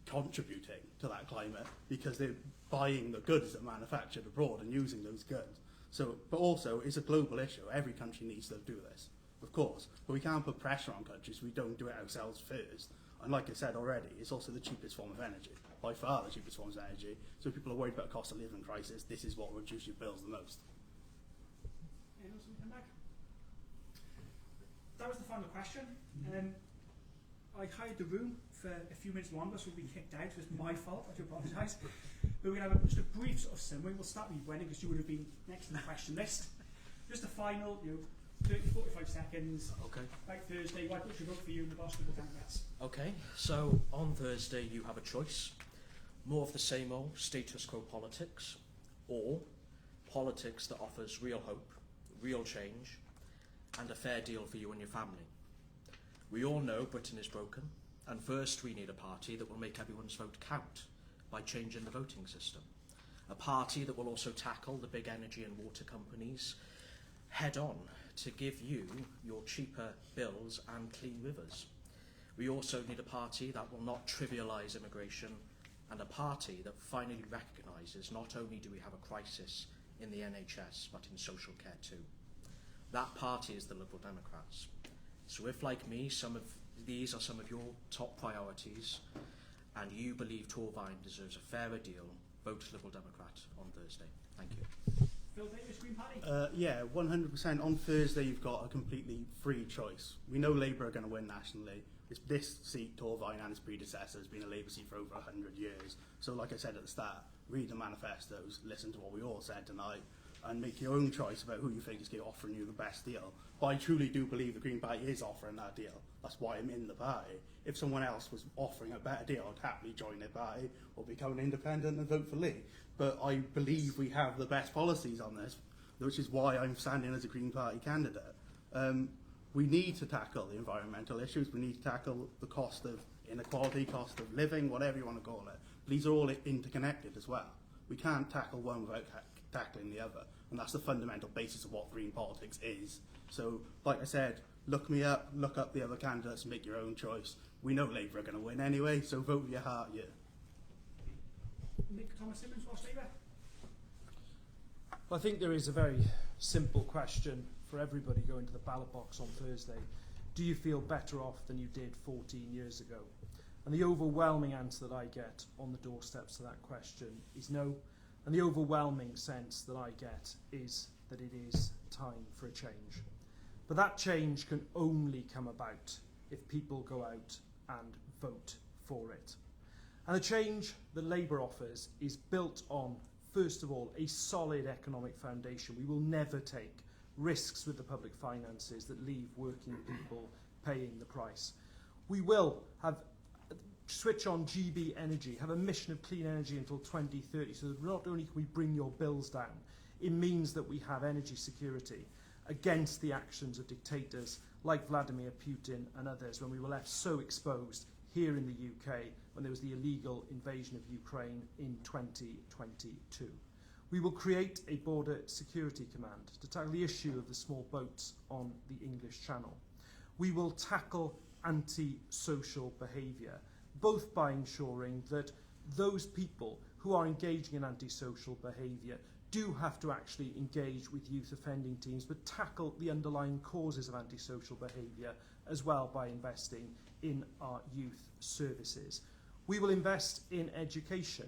contributing to that climate, because they're buying the goods that are manufactured abroad and using those goods. So, but also, it's a global issue. Every country needs to do this, of course. But we can't put pressure on countries. We don't do it ourselves first. And like I said already, it's also the cheapest form of energy, by far the cheapest form of energy. So if people are worried about a cost of living crisis, this is what will reduce your bills the most. Anyone else want to come back? That was the final question. I hired the room for a few minutes longer, so we've been kicked out. It was my fault. I do apologise. But we're going to have just a brief sort of summary. We'll start with you, Brendan, because you would have been next on the question list. Just a final, 30, 45 seconds. Okay. About Thursday, why don't you vote for you and the Welsh Liberal Democrats? Okay, so on Thursday you have a choice. More of the same old status quo politics, or politics that offers real hope, real change, and a fair deal for you and your family. We all know Britain is broken, and first we need a party that will make everyone's vote count by changing the voting system. A party that will also tackle the big energy and water companies head on to give you your cheaper bills and clean rivers. We also need a party that will not trivialise immigration, and a party that finally recognises not only do we have a crisis in the NHS, but in social care too. That party is the Liberal Democrats. So if, like me, these are some of your top priorities, and you believe Torfaen deserves a fairer deal, vote Liberal Democrat on Thursday. Thank you. Phil Davies, Green Party? Yeah, 100%. On Thursday, you've got a completely free choice. We know Labour are going to win nationally. This seat, Torfaen and its predecessor, has been a Labour seat for over 100 years. So like I said at the start, read the manifestos, listen to what we all said tonight, and make your own choice about who you think is offering you the best deal. But I truly do believe the Green Party is offering that deal. That's why I'm in the party. If someone else was offering a better deal, I'd happily join their party or become an independent and vote for Lee. But I believe we have the best policies on this, which is why I'm standing as a Green Party candidate. We need to tackle the environmental issues. We need to tackle the cost of inequality, cost of living, whatever you want to call it. But these are all interconnected as well. We can't tackle one without tackling the other. And that's the fundamental basis of what green politics is. So, like I said, look me up, look up the other candidates, make your own choice. We know Labour are going to win anyway, so vote with your heart, yeah. Nick, Thomas-Symonds, Welsh Labour? Well, I think there is a very simple question for everybody going to the ballot box on Thursday. Do you feel better off than you did 14 years ago? And the overwhelming answer that I get on the doorsteps to that question is no. And the overwhelming sense that I get is that it is time for a change. But that change can only come about if people go out and vote for it. And the change that Labour offers is built on, first of all, a solid economic foundation. We will never take risks with the public finances that leave working people paying the price. We will have switch on GB energy, have a mission of clean energy until 2030, so that not only can we bring your bills down, it means that we have energy security against the actions of dictators like Vladimir Putin and others when we were left so exposed here in the UK when there was the illegal invasion of Ukraine in 2022. We will create a border security command to tackle the issue of the small boats on the English Channel. We will tackle anti-social behaviour, both by ensuring that those people who are engaging in antisocial behaviour do have to actually engage with youth offending teams, but tackle the underlying causes of antisocial behaviour as well by investing in our youth services. We will invest in education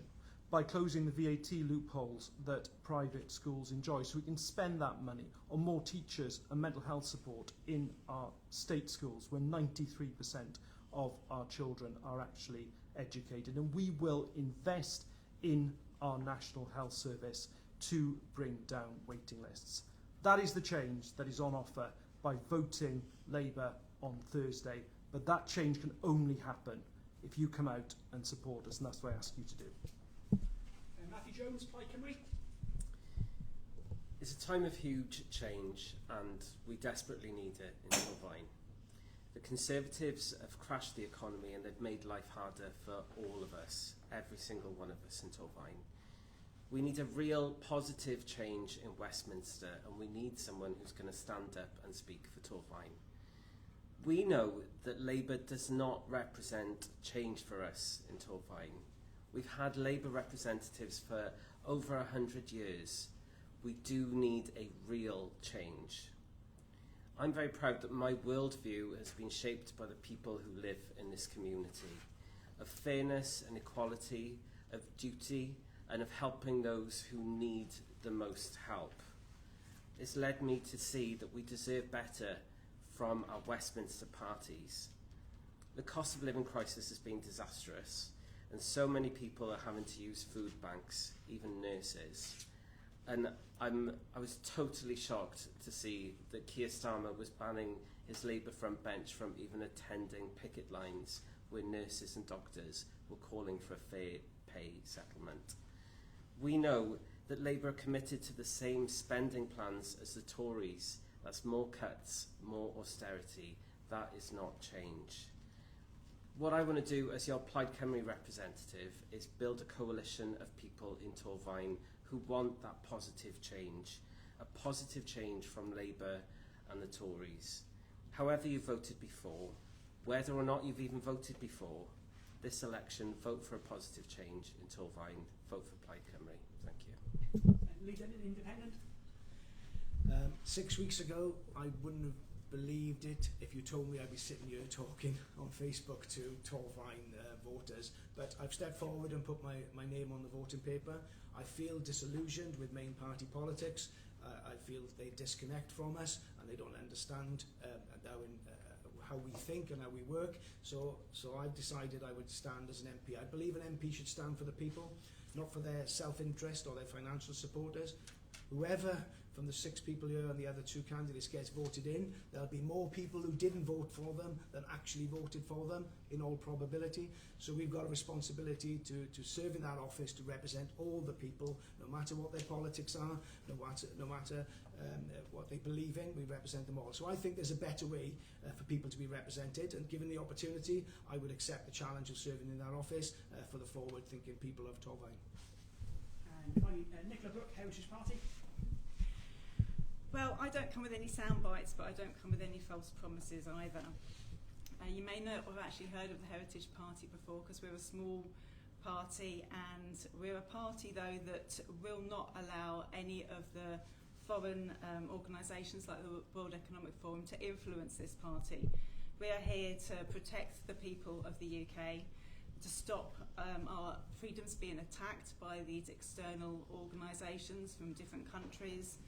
by closing the VAT loopholes that private schools enjoy, so we can spend that money on more teachers and mental health support in our state schools, where 93% of our children are actually educated. And we will invest in our National Health Service to bring down waiting lists. That is the change that is on offer by voting Labour on Thursday, but that change can only happen if you come out and support us, and that's what I ask you to do. Matthew Jones, Plaid Cymru? It's a time of huge change and we desperately need it in Torfaen. The Conservatives have crashed the economy and they've made life harder for all of us, every single one of us in Torfaen. We need a real positive change in Westminster and we need someone who's going to stand up and speak for Torfaen. We know that Labour does not represent change for us in Torfaen. We've had Labour representatives for over 100 years. We do need a real change. I'm very proud that my worldview has been shaped by the people who live in this community, of fairness and equality, of duty, and of helping those who need the most help. It's led me to see that we deserve better from our Westminster parties. The cost of living crisis has been disastrous, and so many people are having to use food banks, even nurses. And I was totally shocked to see that Keir Starmer was banning his Labour front bench from even attending picket lines where nurses and doctors were calling for a fair pay settlement. We know that Labour are committed to the same spending plans as the Tories. That's more cuts, more austerity. That is not change. What I want to do as your Plaid Cymru representative is build a coalition of people in Torfaen who want that positive change, a positive change from Labour and the Tories. However you voted before, whether or not you've even voted before, this election, vote for a positive change in Torfaen, vote for Plaid Cymru. Thank you. Lead Independent. 6 weeks ago, I wouldn't have believed it if you told me I'd be sitting here talking on Facebook to Torfaen voters, but I've stepped forward and put my name on the voting paper. I feel disillusioned with main party politics. I feel they disconnect from us and they don't understand how we think and how we work. So I've decided I would stand as an MP. I believe an MP should stand for the people, not for their self-interest or their financial supporters. Whoever from the 6 people here and the other 2 candidates gets voted in, there'll be more people who didn't vote for them than actually voted for them, in all probability. So we've got a responsibility to serve in that office, to represent all the people, no matter what their politics are, no matter what they believe in, we represent them all. So I think there's a better way for people to be represented, and given the opportunity, I would accept the challenge of serving in that office for the forward-thinking people of Torfaen. And finally, Nicola Brooke, Heritage Party. Well, I don't come with any sound bites, but I don't come with any false promises either. You may not have actually heard of the Heritage Party before, because we're a small party, and we're a party though that will not allow any of the foreign organisations like the World Economic Forum to influence this party. We are here to protect the people of the UK, to stop our freedoms being attacked by these external organisations from different countries,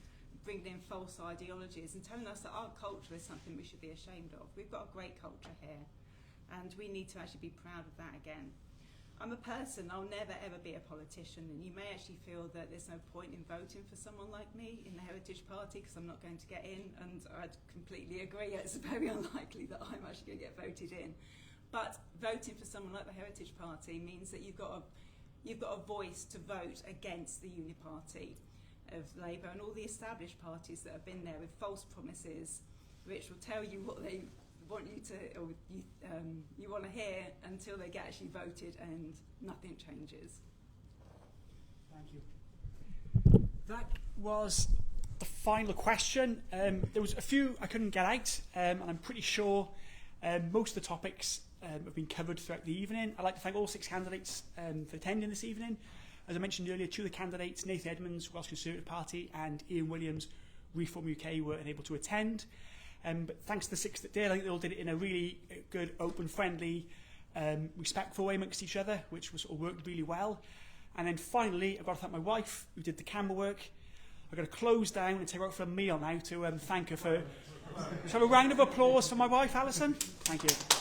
bringing in false ideologies and telling us that our culture is something we should be ashamed of. We've got a great culture here, and we need to actually be proud of that again. I'm a person, I'll never ever be a politician, and you may actually feel that there's no point in voting for someone like me in the Heritage Party because I'm not going to get in, and I'd completely agree, it's very unlikely that I'm actually going to get voted in. But voting for someone like the Heritage Party means that you've got a voice to vote against the Uniparty of Labour and all the established parties that have been there with false promises, which will tell you what they want you to, or you want to hear, until they get actually voted and nothing changes. Thank you. That was the final question. There was a few I couldn't get out, and I'm pretty sure most of the topics have been covered throughout the evening. I'd like to thank all 6 candidates for attending this evening. As I mentioned earlier, 2 of the candidates, Nathan Edmunds, Welsh Conservative Party, and Ian Williams, Reform UK, were unable to attend. But thanks to the 6 that did, I think they all did it in a really good, open, friendly, respectful way amongst each other, which was sort of worked really well. And then finally, I've got to thank my wife, who did the camera work. I've got to close down and take her out for a meal now to thank her for... Let's have a round of applause for my wife, Alison. Thank you.